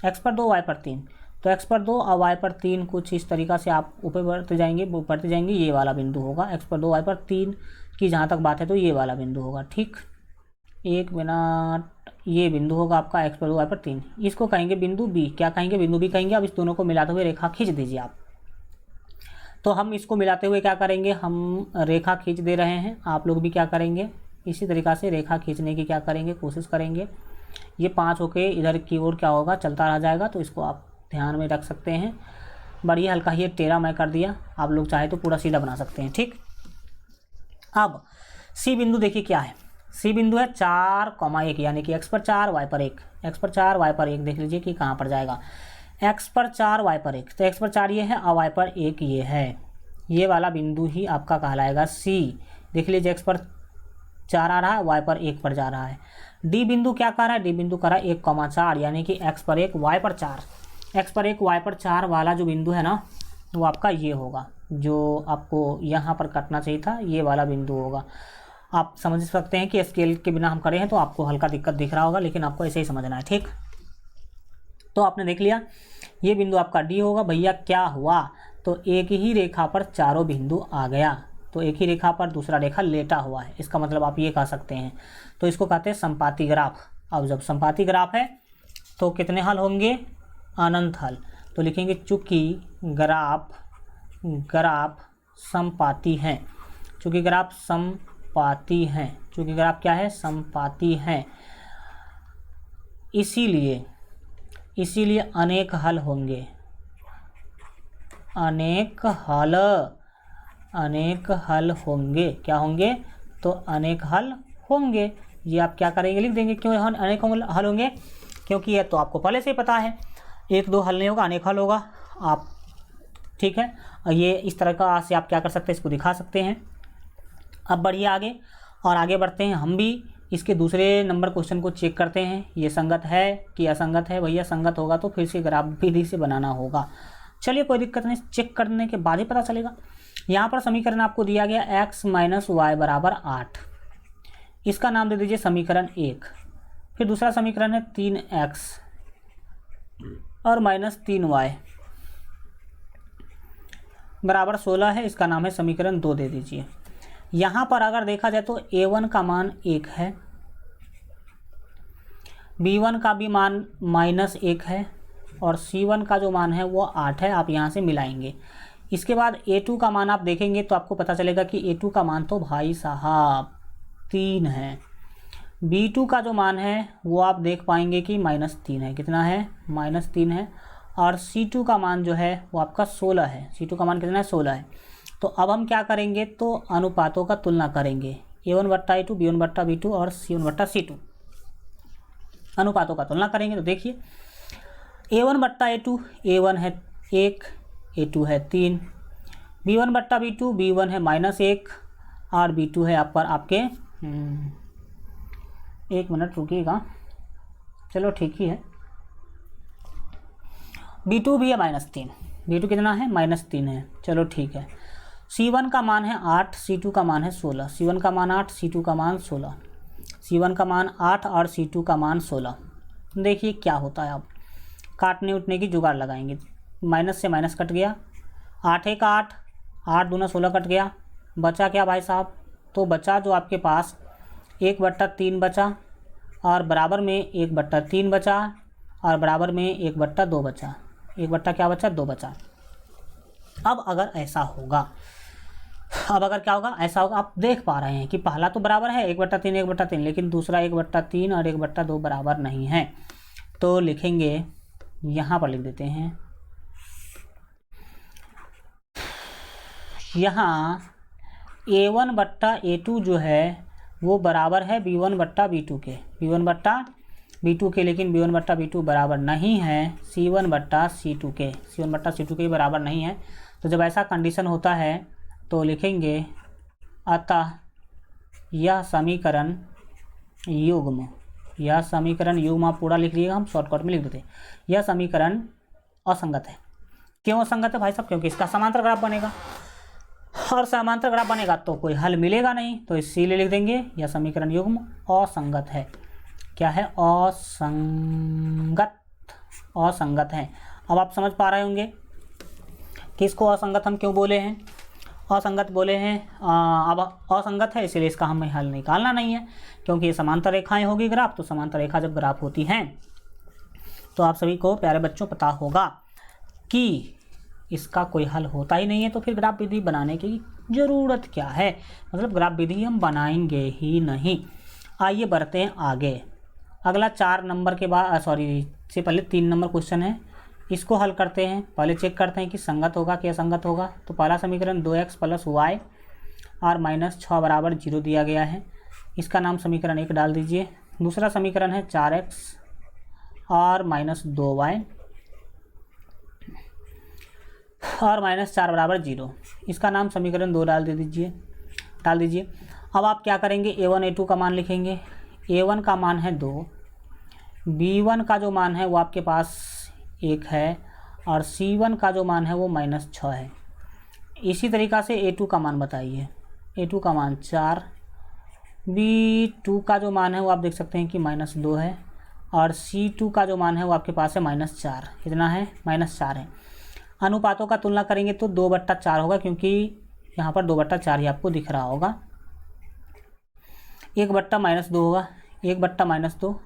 x पर 2 y पर 3। तो x पर 2 और y पर 3 कुछ इस तरीक़ा से आप ऊपर बढ़ते जाएंगे, ये वाला बिंदु होगा। x पर 2 y पर 3 की जहाँ तक बात है तो ये वाला बिंदु होगा। ठीक, 1 मिनट, ये बिंदु होगा आपका x पर 2 y पर 3। इसको कहेंगे बिंदु बी। क्या कहेंगे, बिंदु बी कहेंगे। अब इस दोनों को मिलाते हुए रेखा खींच दीजिए आप। तो हम इसको मिलाते हुए क्या करेंगे, हम रेखा खींच दे रहे हैं। आप लोग भी क्या करेंगे, इसी तरीक़ा से रेखा खींचने की क्या करेंगे, कोशिश करेंगे। ये 5 होके इधर की ओर क्या होगा, चलता रह जाएगा। तो इसको आप ध्यान में रख सकते हैं। बढ़िया हल्का ये टेढ़ा मैं कर दिया, आप लोग चाहे तो पूरा सीधा बना सकते हैं। ठीक, अब सी बिंदु देखिए क्या है। सी बिंदु है 4,1 यानी कि x पर 4 y पर 1। x पर 4 y पर 1 देख लीजिए कि कहाँ पर जाएगा, x पर 4 y पर 1। तो x पर 4 ये है और y पर 1 ये है। ये वाला बिंदु ही आपका कहलाएगा सी। देख लीजिए x पर 4 आ रहा है, y पर 1 पर जा रहा है। डी बिंदु क्या कर रहा है, डी बिंदु कर रहा है 1,4 यानी कि x पर 1 y पर 4। x पर 1 y पर 4 वाला जो बिंदु है ना, वो आपका ये होगा, जो आपको यहाँ पर काटना चाहिए था, ये वाला बिंदु होगा। आप समझ सकते हैं कि स्केल के बिना हम करे हैं तो आपको हल्का दिक्कत दिख रहा होगा, लेकिन आपको ऐसे ही समझना है। ठीक, तो आपने देख लिया ये बिंदु आपका डी होगा। भैया क्या हुआ, तो एक ही रेखा पर चारों बिंदु आ गया, तो एक ही रेखा पर दूसरा रेखा लेटा हुआ है, इसका मतलब आप ये कह सकते हैं। तो इसको कहते हैं संपाती ग्राफ। अब जब संपाती ग्राफ है तो कितने हल होंगे? अनंत हल। तो लिखेंगे चूंकि ग्राफ संपाती है, चूंकि ग्राफ संपाती है, चूंकि ग्राफ क्या है? संपाती है, इसीलिए अनेक हल होंगे, अनेक हल होंगे। क्या होंगे? तो अनेक हल होंगे। ये आप क्या करेंगे? लिख देंगे। क्यों अनेक हल होंगे? क्योंकि ये तो आपको पहले से ही पता है, एक दो हल नहीं होगा, अनेक हल होगा। आप ठीक है, ये इस तरह का से आप क्या कर सकते हैं? इसको दिखा सकते हैं। अब बढ़िए आगे, और आगे बढ़ते हैं। हम भी इसके दूसरे नंबर क्वेश्चन को चेक करते हैं, ये संगत है कि असंगत है। भैया संगत होगा तो फिर से ग्राफ विधि से बनाना होगा। चलिए कोई दिक्कत नहीं, चेक करने के बाद ही पता चलेगा। यहाँ पर समीकरण आपको दिया गया x - y = 8, इसका नाम दे दीजिए समीकरण 1। फिर दूसरा समीकरण है 3x और -3y = 16 है, इसका नाम है समीकरण 2 दे दीजिए। यहाँ पर अगर देखा जाए तो a1 का मान 1 है, b1 का भी मान -1 है, और c1 का जो मान है वो 8 है। आप यहाँ से मिलाएंगे। इसके बाद a2 का मान आप देखेंगे तो आपको पता चलेगा कि a2 का मान तो भाई साहब 3 है। b2 का जो मान है वो आप देख पाएंगे कि -3 है। कितना है? -3 है। और c2 का मान जो है वो आपका 16 है। c2 का मान कितना है? 16 है। तो अब हम क्या करेंगे? तो अनुपातों का तुलना करेंगे, a1/a2, b1/b2 और c1/c2। अनुपातों का तुलना करेंगे तो देखिए a1/a2, a1 है 1, a2 है 3, b1/b2, b1 है -1 और b2 है आपके 1 मिनट रुकिएगा, चलो ठीक ही है, b2 भी है -3, b2 कितना है? -3 है, चलो ठीक है। c1 का मान है 8, c2 का मान है 16, c1 का मान 8, c2 का मान 16, c1 का मान 8 और c2 का मान 16। देखिए क्या होता है, अब काटने उठने की जुगाड़ लगाएंगे। माइनस से माइनस कट गया, 8 1 8, 8 दूना 16 कट गया, बचा क्या भाई साहब? तो बचा जो आपके पास 1/3 बचा, और बराबर में 1/3 बचा, और बराबर में 1/2 बचा। 1 क्या बचा? 2 बचा। अब अगर ऐसा होगा, अब अगर क्या होगा? ऐसा होगा, आप देख पा रहे हैं कि पहला तो बराबर है 1/3 1/3, लेकिन दूसरा 1/3 और 1/2 बराबर नहीं है। तो लिखेंगे, यहाँ पर लिख देते हैं, यहाँ a1/a2 जो है वो बराबर है b1/b2 के, b1/b2 के, लेकिन b1/b2 बराबर नहीं है c1/c2 के, c1/c2 के बराबर नहीं है। तो जब ऐसा कंडीशन होता है तो लिखेंगे अतः यह समीकरण युग्म, यह समीकरण युग्म आप पूरा लिख लीजिएगा, हम शॉर्टकट में लिख देते हैं, यह समीकरण असंगत है। क्यों असंगत है भाई साहब? क्योंकि इसका समांतर ग्राफ बनेगा, और समांतर ग्राफ बनेगा तो कोई हल मिलेगा नहीं, तो इसीलिए लिख देंगे यह समीकरण युग्म असंगत है। क्या है? असंगत है। अब आप समझ पा रहे होंगे कि इसको असंगत हम क्यों बोले हैं, असंगत बोले हैं। अब असंगत है इसलिए इसका हमें हल निकालना नहीं है, क्योंकि ये समांतर रेखाएं होगी ग्राफ, तो समांतर रेखा जब ग्राफ होती हैं तो आप सभी को प्यारे बच्चों पता होगा कि इसका कोई हल होता ही नहीं है, तो फिर ग्राफ विधि बनाने की ज़रूरत क्या है? मतलब ग्राफ विधि हम बनाएंगे ही नहीं। आइए बढ़ते हैं आगे। अगला 4 नंबर के बाद से पहले 3 नंबर क्वेश्चन है, इसको हल करते हैं। पहले चेक करते हैं कि संगत होगा कि असंगत होगा। तो पहला समीकरण 2x + y और -6 = 0 दिया गया है, इसका नाम समीकरण 1 डाल दीजिए। दूसरा समीकरण है 4x और -2y और -4 = 0, इसका नाम समीकरण 2 डाल दीजिए। अब आप क्या करेंगे? a1 a2 का मान लिखेंगे। a1 का मान है 2, b1 का जो मान है वो आपके पास 1 है, और c1 का जो मान है वो -6 है। इसी तरीक़ा से a2 का मान बताइए। a2 का मान 4, b2 का जो मान है वो आप देख सकते हैं कि -2 है, और c2 का जो मान है वो आपके पास है -4। कितना है? -4 है। अनुपातों का तुलना करेंगे तो 2/4 होगा, क्योंकि यहाँ पर 2/4 ही आपको दिख रहा होगा। 1/-2 होगा, 1/-2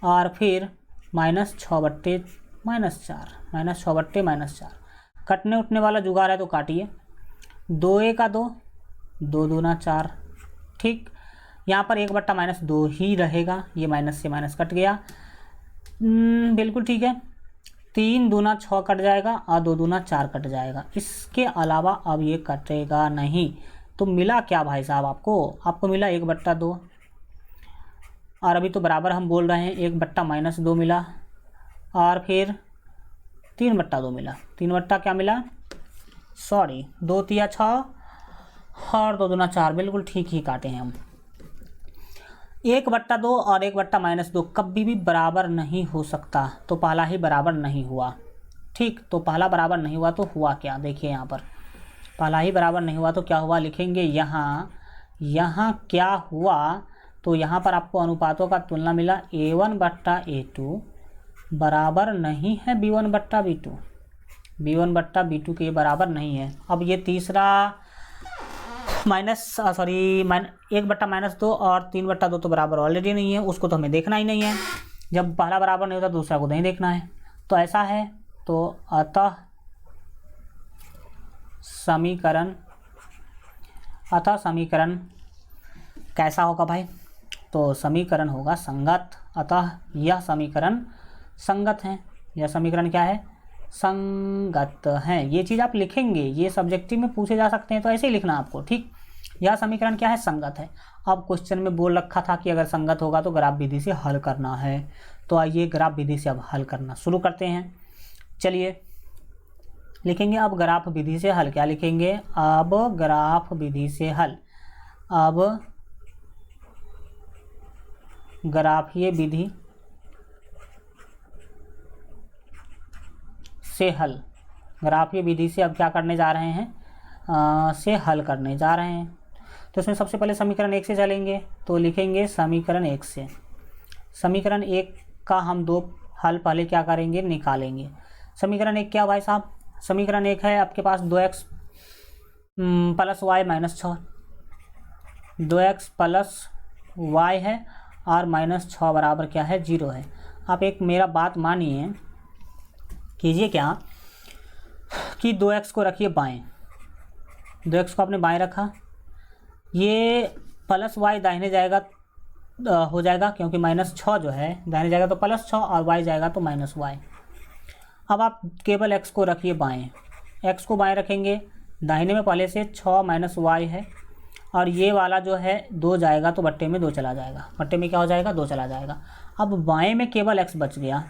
और फिर -6/-4, -6/-4। कटने उठने वाला जुगाड़ है तो काटिए। 2 का 2, 2 दूना 4। ठीक, यहाँ पर 1/-2 ही रहेगा, ये माइनस से माइनस कट गया। बिल्कुल ठीक है। 3 दूना 6 कट जाएगा और 2 दूना 4 कट जाएगा। इसके अलावा अब ये कटेगा नहीं। तो मिला क्या भाई साहब आपको मिला 1/2, और अभी तो बराबर हम बोल रहे हैं 1/-2 मिला, और फिर 3/2 मिला। 3 क्या मिला, सॉरी 2 तिया 6 और 2 दूना 4, बिल्कुल ठीक ही काटे हैं हम। 1/2 और 1/-2 कभी भी बराबर नहीं हो सकता, तो पहला ही बराबर नहीं हुआ। ठीक, तो पहला बराबर नहीं हुआ तो हुआ क्या, देखिए यहाँ पर पहला ही बराबर नहीं हुआ तो क्या हुआ, लिखेंगे यहाँ क्या हुआ। तो यहाँ पर आपको अनुपातों का तुलना मिला, A1/A2 बराबर नहीं है B1/B2, B1/B2 के बराबर नहीं है। अब ये तीसरा 1/-2 और 3/2 तो बराबर ऑलरेडी नहीं है, उसको तो हमें देखना ही नहीं है। जब पहला बराबर नहीं होता दूसरा को नहीं देखना है, तो ऐसा है। तो अतः समीकरण कैसा होगा भाई, तो समीकरण होगा संगत। अतः यह समीकरण संगत है। यह समीकरण क्या है, संगत है। ये चीज़ आप लिखेंगे, ये सब्जेक्टिव में पूछे जा सकते हैं, तो ऐसे ही लिखना आपको। ठीक, यह समीकरण क्या है, संगत है। अब क्वेश्चन में बोल रखा था कि अगर संगत होगा तो ग्राफ विधि से हल करना है। तो आइए ग्राफ विधि से अब हल करना शुरू करते हैं। चलिए लिखेंगे अब ग्राफ विधि से हल। क्या लिखेंगे, अब ग्राफ विधि से हल। अब ग्राफीय विधि से हल। ग्राफीय विधि से अब क्या करने जा रहे हैं, से हल करने जा रहे हैं। तो इसमें सबसे पहले समीकरण 1 से चलेंगे, तो लिखेंगे समीकरण 1 से। समीकरण 1 का हम 2 हल पहले क्या करेंगे, निकालेंगे। समीकरण 1 क्या भाई साहब, समीकरण 1 है आपके पास 2x + y - 6, 2x + y है और -6 बराबर क्या है, 0 है। आप एक मेरा बात मानिए, कीजिए क्या कि 2x को रखिए बाएं, 2x को आपने बाएं रखा, ये +y दाहिने जाएगा हो जाएगा, क्योंकि -6 जो है दाहिने जाएगा तो +6 और y जाएगा तो -y। अब आप केवल x को रखिए बाएं, x को बाएं रखेंगे, दाहिने में पहले से 6 - y है, और ये वाला जो है 2 जाएगा तो बट्टे में 2 चला जाएगा, बट्टे में क्या हो जाएगा, 2 चला जाएगा। अब बाएं में केवल x बच गया,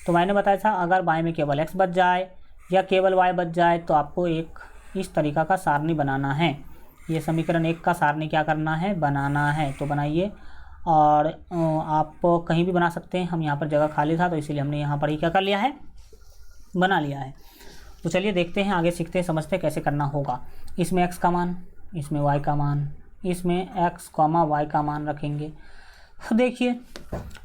तो मैंने बताया था अगर बाएं में केवल x बच जाए या केवल y बच जाए तो आपको एक इस तरीका का सारणी बनाना है। ये समीकरण 1 का सारणी क्या करना है, बनाना है। तो बनाइए, और आप कहीं भी बना सकते हैं। हम यहाँ पर जगह खाली था तो इसीलिए हमने यहाँ पर ही क्या कर लिया है, बना लिया है। तो चलिए देखते हैं, आगे सीखते हैं, समझते हैं कैसे करना होगा। इसमें x का मान, इसमें y का मान, इसमें x, y का मान रखेंगे। देखिए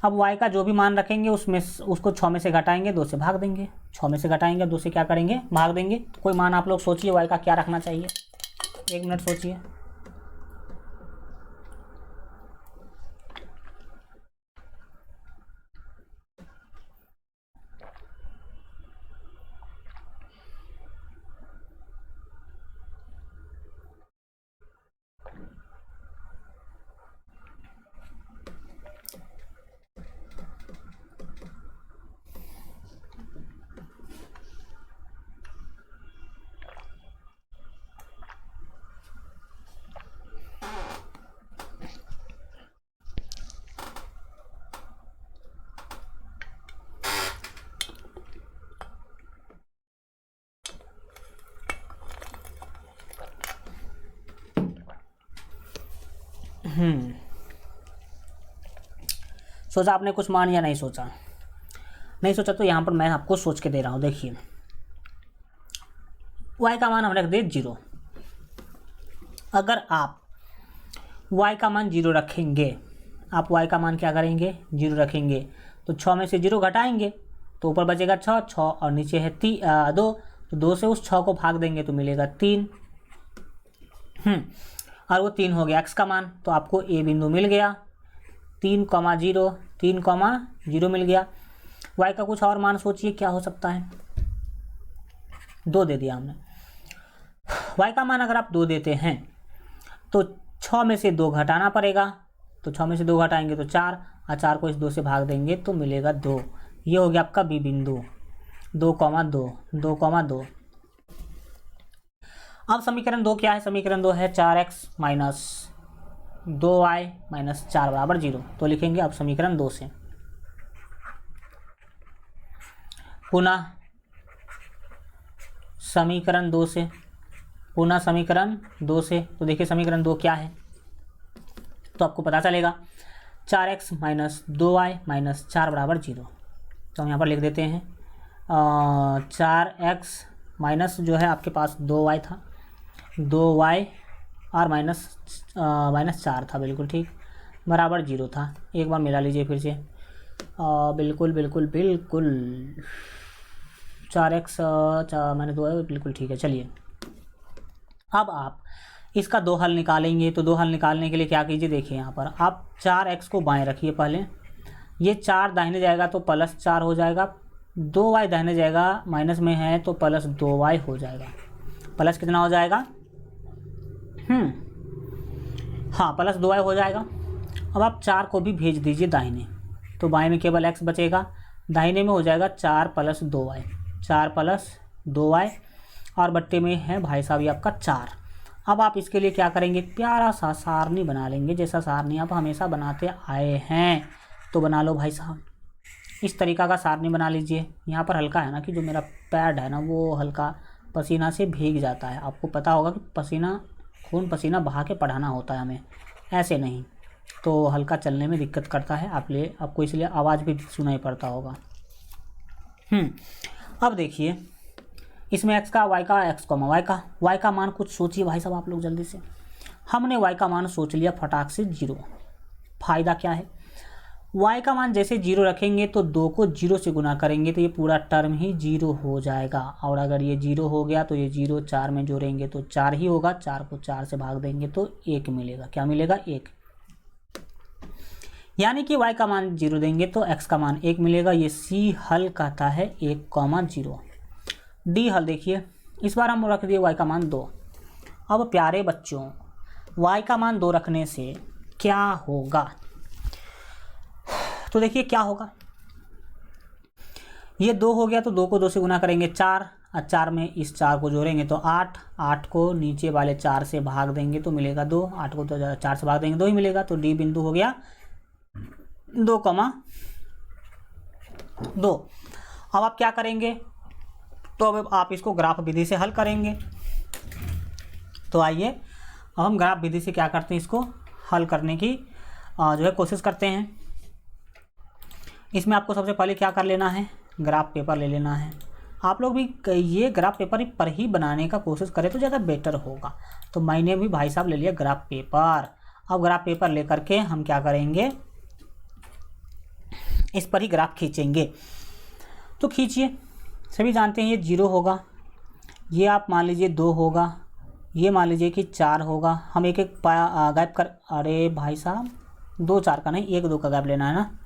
अब y का जो भी मान रखेंगे उसमें उसको 6 में से घटाएंगे, 2 से भाग देंगे। 6 में से घटाएंगे, 2 से क्या करेंगे, भाग देंगे। तो कोई मान आप लोग सोचिए y का क्या रखना चाहिए, 1 मिनट सोचिए। सोचा आपने कुछ मान या नहीं सोचा, नहीं सोचा तो यहाँ पर मैं आपको सोच के दे रहा हूँ। देखिए y का मान हम रख दे 0। अगर आप y का मान 0 रखेंगे, आप y का मान क्या करेंगे, 0 रखेंगे, तो 6 में से 0 घटाएंगे तो ऊपर बचेगा 6 और नीचे है 2, तो 2 से उस 6 को भाग देंगे तो मिलेगा 3। और वो 3 हो गया x का मान, तो आपको a बिंदु मिल गया 3,0, 3,0 मिल गया। y का कुछ और मान सोचिए क्या हो सकता है। 2 दे दिया हमने। y का मान अगर आप 2 देते हैं तो 6 में से 2 घटाना पड़ेगा, तो 6 में से 2 घटाएंगे तो 4, और 4 को इस 2 से भाग देंगे तो मिलेगा 2। ये हो गया आपका b बिंदु 2,2, 2,2। अब समीकरण 2 क्या है? समीकरण 2 है 4x माइनस 2y माइनस 4 बराबर 0। तो लिखेंगे अब समीकरण 2 से, पुनः समीकरण 2 से, पुनः समीकरण 2 से। तो देखिए समीकरण 2 क्या है, तो आपको पता चलेगा 4x माइनस 2y माइनस 4 बराबर 0। तो हम यहाँ पर लिख देते हैं 4x माइनस जो है आपके पास 2y था, 2y और माइनस 4 था, बिल्कुल ठीक, बराबर 0 था। एक बार मिला लीजिए फिर से, बिल्कुल 4x मैंने 2 है, बिल्कुल ठीक है। चलिए अब आप इसका 2 हल निकालेंगे, तो 2 हल निकालने के लिए क्या कीजिए, देखिए यहाँ पर आप 4x को बाएं रखिए पहले, ये 4 दाहिने जाएगा तो प्लस 4 हो जाएगा, 2y दाहिने जाएगा माइनस में है तो प्लस 2y हो जाएगा। प्लस कितना हो जाएगा? हाँ, प्लस 2y हो जाएगा। अब आप 4 को भी भेज दीजिए दाहिने, तो बाएं में केवल x बचेगा, दाहिने में हो जाएगा 4 प्लस 2y, 4 प्लस 2y, और बट्टे में है भाई साहब ये आपका 4। अब आप इसके लिए क्या करेंगे, प्यारा सा सारणी बना लेंगे, जैसा सारणी आप हमेशा बनाते आए हैं। तो बना लो भाई साहब, इस तरीका का सारणी बना लीजिए। यहाँ पर हल्का है ना कि जो मेरा पैड है ना वो हल्का पसीना से भीग जाता है। आपको पता होगा कि खून पसीना बहा के पढ़ाना होता है हमें, ऐसे नहीं, तो हल्का चलने में दिक्कत करता है आपको, इसलिए आवाज़ भी सुनाई पड़ता होगा। अब देखिए इसमें x का y का x, y का मान कुछ सोचिए भाई साहब आप लोग जल्दी से। हमने y का मान सोच लिया फटाक से 0। फ़ायदा क्या है, y का मान जैसे 0 रखेंगे तो 2 को 0 से गुना करेंगे तो ये पूरा टर्म ही 0 हो जाएगा। और अगर ये 0 हो गया तो ये 0 4 में जोड़ेंगे तो 4 ही होगा, 4 को 4 से भाग देंगे तो 1 मिलेगा। क्या मिलेगा? 1। यानी कि y का मान 0 देंगे तो x का मान 1 मिलेगा। ये C हल कहता है 1,0। D हल देखिए, इस बार हम रख दिए y का मान 2। अब प्यारे बच्चों y का मान 2 रखने से क्या होगा, तो देखिए क्या होगा, ये 2 हो गया तो 2 को 2 से गुना करेंगे 4, और 4 में इस 4 को जोड़ेंगे तो 8, 8 को नीचे वाले 4 से भाग देंगे तो मिलेगा 2, 8 को तो 4 से भाग देंगे 2 ही मिलेगा। तो D बिंदु हो गया 2,2। अब आप क्या करेंगे, तो अब आप इसको ग्राफ विधि से हल करेंगे। तो आइए अब हम ग्राफ विधि से क्या करते हैं, इसको हल करने की जो है कोशिश करते हैं। इसमें आपको सबसे पहले क्या कर लेना है, ग्राफ पेपर ले लेना है। आप लोग भी ये ग्राफ पेपर पर ही बनाने का कोशिश करें तो ज़्यादा बेटर होगा। तो मैंने भी भाई साहब ले लिया ग्राफ पेपर। अब ग्राफ पेपर लेकर के हम क्या करेंगे, इस पर ही ग्राफ खींचेंगे। तो खींचिए, सभी जानते हैं ये 0 होगा, ये आप मान लीजिए 2 होगा, ये मान लीजिए कि 4 होगा। हम एक एक गैप कर, अरे भाई साहब 2 4 का नहीं 1 2 का गैप लेना है ना,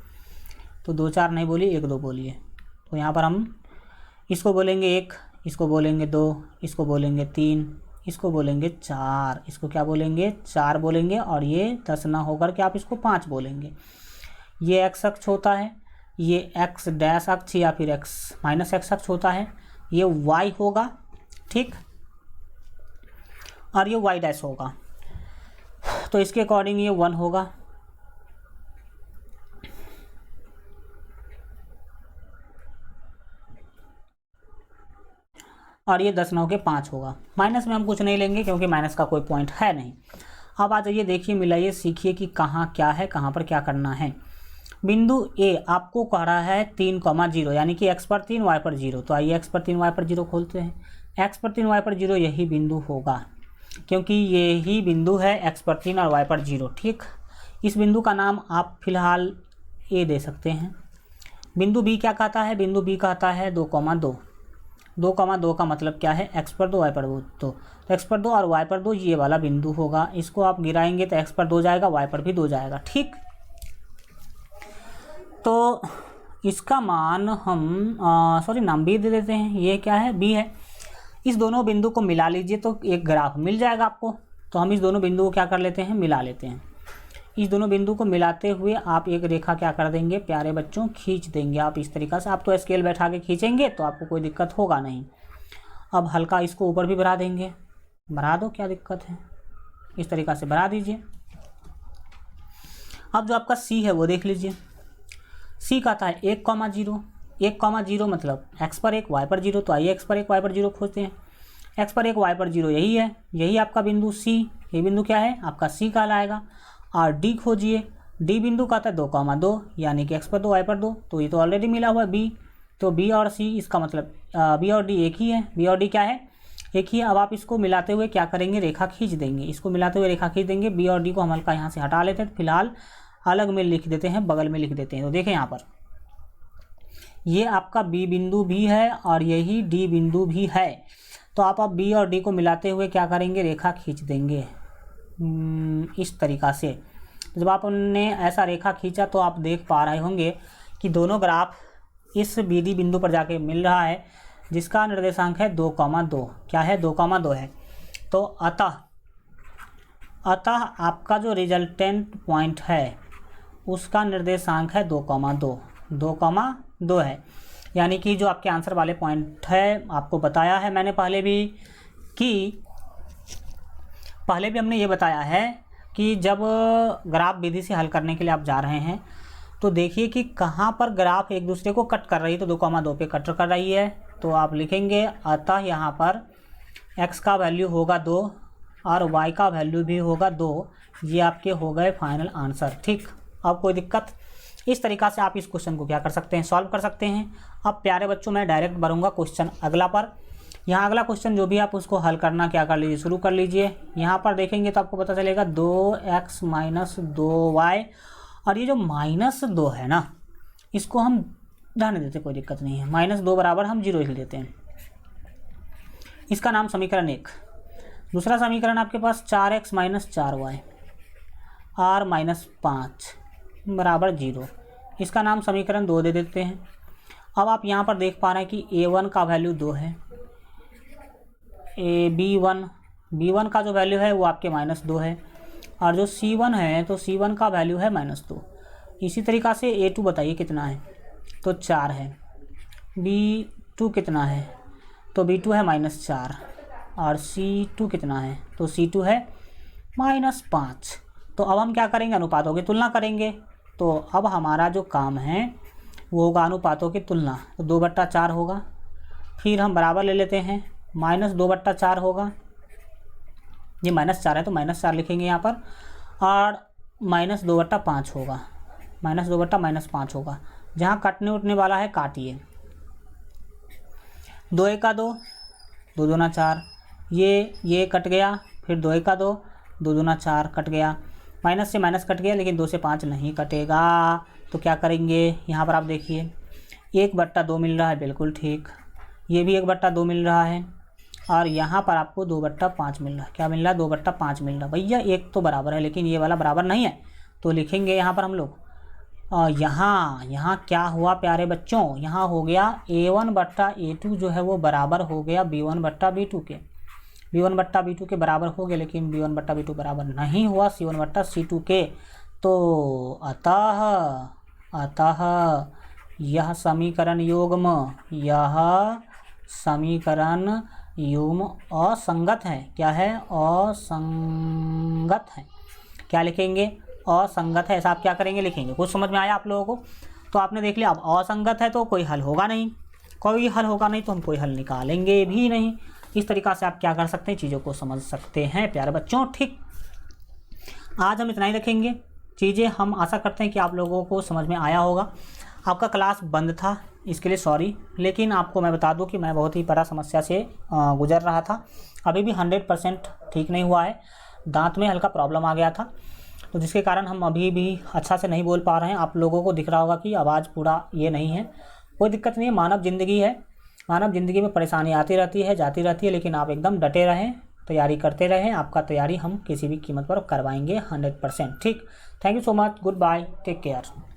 तो 2 4 नहीं बोलिए 1 2 बोलिए। तो यहाँ पर हम इसको बोलेंगे 1, इसको बोलेंगे 2, इसको बोलेंगे 3, इसको बोलेंगे 4, इसको क्या बोलेंगे 4 बोलेंगे, और ये 10 ना होकर के आप इसको 5 बोलेंगे। ये x अक्ष होता है, ये x डैश अक्ष या फिर x माइनस x अक्ष होता है, ये y होगा, ठीक, और ये y डैश होगा। तो इसके अकॉर्डिंग ये 1 होगा, और ये 10 9 के 5 होगा। माइनस में हम कुछ नहीं लेंगे क्योंकि माइनस का कोई पॉइंट है नहीं। अब आ जाइए, देखिए मिलाइए, सीखिए कि कहाँ क्या है, कहाँ पर क्या करना है। बिंदु ए आपको कह रहा है 3,0 यानी कि x पर 3 y पर 0। तो आइए x पर 3 y पर 0 खोलते हैं। x पर 3 y पर 0 यही बिंदु होगा, क्योंकि यही बिंदु है x पर 3 और y पर 0, ठीक। इस बिंदु का नाम आप फिलहाल ए दे सकते हैं। बिंदु बी क्या कहता है, बिंदु बी कहता है 2,2, 2,2 का मतलब क्या है, x पर 2 y पर 2, तो x पर 2 और y पर 2 ये वाला बिंदु होगा। इसको आप गिराएंगे तो x पर 2 जाएगा, y पर भी 2 जाएगा। ठीक, तो इसका मान हम सॉरी नाम b दे देते हैं। ये क्या है, b है। इस दोनों बिंदु को मिला लीजिए तो एक ग्राफ मिल जाएगा आपको। तो हम इस दोनों बिंदु को क्या कर लेते हैं, मिला लेते हैं। इस दोनों बिंदु को मिलाते हुए आप एक रेखा क्या कर देंगे प्यारे बच्चों, खींच देंगे आप इस तरीक़ा से। आप तो स्केल बैठा के खींचेंगे तो आपको कोई दिक्कत होगा नहीं। अब हल्का इसको ऊपर भी बढ़ा देंगे, बढ़ा दो, क्या दिक्कत है, इस तरीक़ा से बढ़ा दीजिए। अब जो आपका सी है वो देख लीजिए। सी का था 1,0, 1,0 मतलब x पर 1 y पर 0। तो आइए x पर 1 y पर 0 खोजते हैं। x पर 1 y पर 0 यही है, यही आपका बिंदु सी। ये बिंदु क्या है आपका सी कहलाएगा। और डी खोजिए। डी बिंदु का था 2,2 यानी कि x पर 2 y पर 2, तो ये तो ऑलरेडी मिला हुआ है बी। तो बी और सी इसका मतलब बी और डी एक ही है। बी और डी क्या है, एक ही है। अब आप इसको मिलाते हुए क्या करेंगे, रेखा खींच देंगे। इसको मिलाते हुए रेखा खींच देंगे। बी और डी को हम हल्का यहाँ से हटा लेते हैं, फिलहाल अलग में लिख देते हैं, बगल में लिख देते हैं। तो देखें यहाँ पर ये आपका बी बिंदु भी है और यही डी बिंदु भी है। तो आप अब बी और डी को मिलाते हुए क्या करेंगे, रेखा खींच देंगे इस तरीक़ा से। जब आपने ऐसा रेखा खींचा तो आप देख पा रहे होंगे कि दोनों ग्राफ इस बी डी बिंदु पर जाके मिल रहा है, जिसका निर्देशांक है 2,2। क्या है, 2,2 है। तो अतः आपका जो रिजल्टेंट पॉइंट है उसका निर्देशांक है 2,2, 2,2 है। यानी कि जो आपके आंसर वाले पॉइंट है, आपको बताया है मैंने पहले भी हमने ये बताया है कि जब ग्राफ विधि से हल करने के लिए आप जा रहे हैं तो देखिए कि कहाँ पर ग्राफ एक दूसरे को कट कर रही है। तो 2,2 पे कट कर रही है, तो आप लिखेंगे अतः यहाँ पर x का वैल्यू होगा 2 और y का वैल्यू भी होगा 2। ये आपके हो गए फाइनल आंसर। ठीक, अब कोई दिक्कत, इस तरीक़ा से आप इस क्वेश्चन को क्या कर सकते हैं, सॉल्व कर सकते हैं। अब प्यारे बच्चों मैं डायरेक्ट बढ़ूँगा क्वेश्चन अगला पर। यहाँ अगला क्वेश्चन जो भी आप उसको हल करना क्या कर लीजिए, शुरू कर लीजिए। यहाँ पर देखेंगे तो आपको पता चलेगा 2x - 2y, और ये जो -2 है ना, इसको हम रहने देते, कोई दिक्कत नहीं है। -2 बराबर हम 0 लिख देते हैं। इसका नाम समीकरण 1। दूसरा समीकरण आपके पास 4x - 4y और -5 बराबर 0, इसका नाम समीकरण 2 दे देते हैं। अब आप यहाँ पर देख पा रहे हैं कि a1 का वैल्यू 2 है, b1 का जो वैल्यू है वो आपके -2 है, और जो c1 है तो c1 का वैल्यू है -2। इसी तरीक़ा से a2 बताइए कितना है, तो 4 है। b2 कितना है, तो b2 है -4, और c2 कितना है, तो c2 है -5। तो अब हम क्या करेंगे, अनुपातों की तुलना करेंगे। तो अब हमारा जो काम है वो होगा अनुपातों की तुलना। तो 2/4 होगा, फिर हम बराबर ले लेते हैं, -2/4 होगा। ये -4 है तो -4 लिखेंगे यहाँ पर, और -2/5 होगा, -2/-5 होगा। जहाँ काटने उठने वाला है काटिए। 2 × 2, 2 दूना 4, ये कट गया, फिर 2 × 2, 2 दूना 4 कट गया, माइनस से माइनस कट गया, लेकिन 2 से 5 नहीं कटेगा। तो क्या करेंगे, यहाँ पर आप देखिए 1/2 मिल रहा है, बिल्कुल ठीक। ये भी 1/2 मिल रहा है, और यहाँ पर आपको 2/5 मिल रहा है। क्या मिल रहा है, 2/5 मिल रहा है। भैया एक तो बराबर है, लेकिन ये वाला बराबर नहीं है, तो लिखेंगे यहाँ पर हम लोग। यहाँ क्या हुआ प्यारे बच्चों, यहाँ हो गया a1/a2 जो है वो बराबर हो गया b1/b2 के। b1/b2 के बराबर हो गया, लेकिन b1/b2 बराबर नहीं हुआ c1/c2 के। तो अतः यह समीकरण युग्म असंगत है। क्या है, असंगत है। क्या लिखेंगे, असंगत है। ऐसा आप क्या करेंगे, लिखेंगे। कुछ समझ में आया आप लोगों को? तो आपने देख लिया, अब असंगत है तो कोई हल होगा नहीं, तो हम कोई हल निकालेंगे भी नहीं। इस तरीक़ा से आप क्या कर सकते हैं, चीज़ों को समझ सकते हैं प्यारे बच्चों। ठीक, आज हम इतना ही रखेंगे चीज़ें। हम आशा करते हैं कि आप लोगों को समझ में आया होगा। आपका क्लास बंद था, इसके लिए सॉरी, लेकिन आपको मैं बता दूं कि मैं बहुत ही बड़ा समस्या से गुजर रहा था। अभी भी 100% ठीक नहीं हुआ है, दांत में हल्का प्रॉब्लम आ गया था, तो जिसके कारण हम अभी भी अच्छा से नहीं बोल पा रहे हैं। आप लोगों को दिख रहा होगा कि आवाज़ पूरा ये नहीं है, कोई दिक्कत नहीं है, मानव ज़िंदगी है। मानव ज़िंदगी में परेशानी आती रहती है, जाती रहती है, लेकिन आप एकदम डटे रहें, तैयारी करते रहें। आपका तैयारी हम किसी भी कीमत पर करवाएंगे 100%। ठीक, thank you so much, good bye, take care.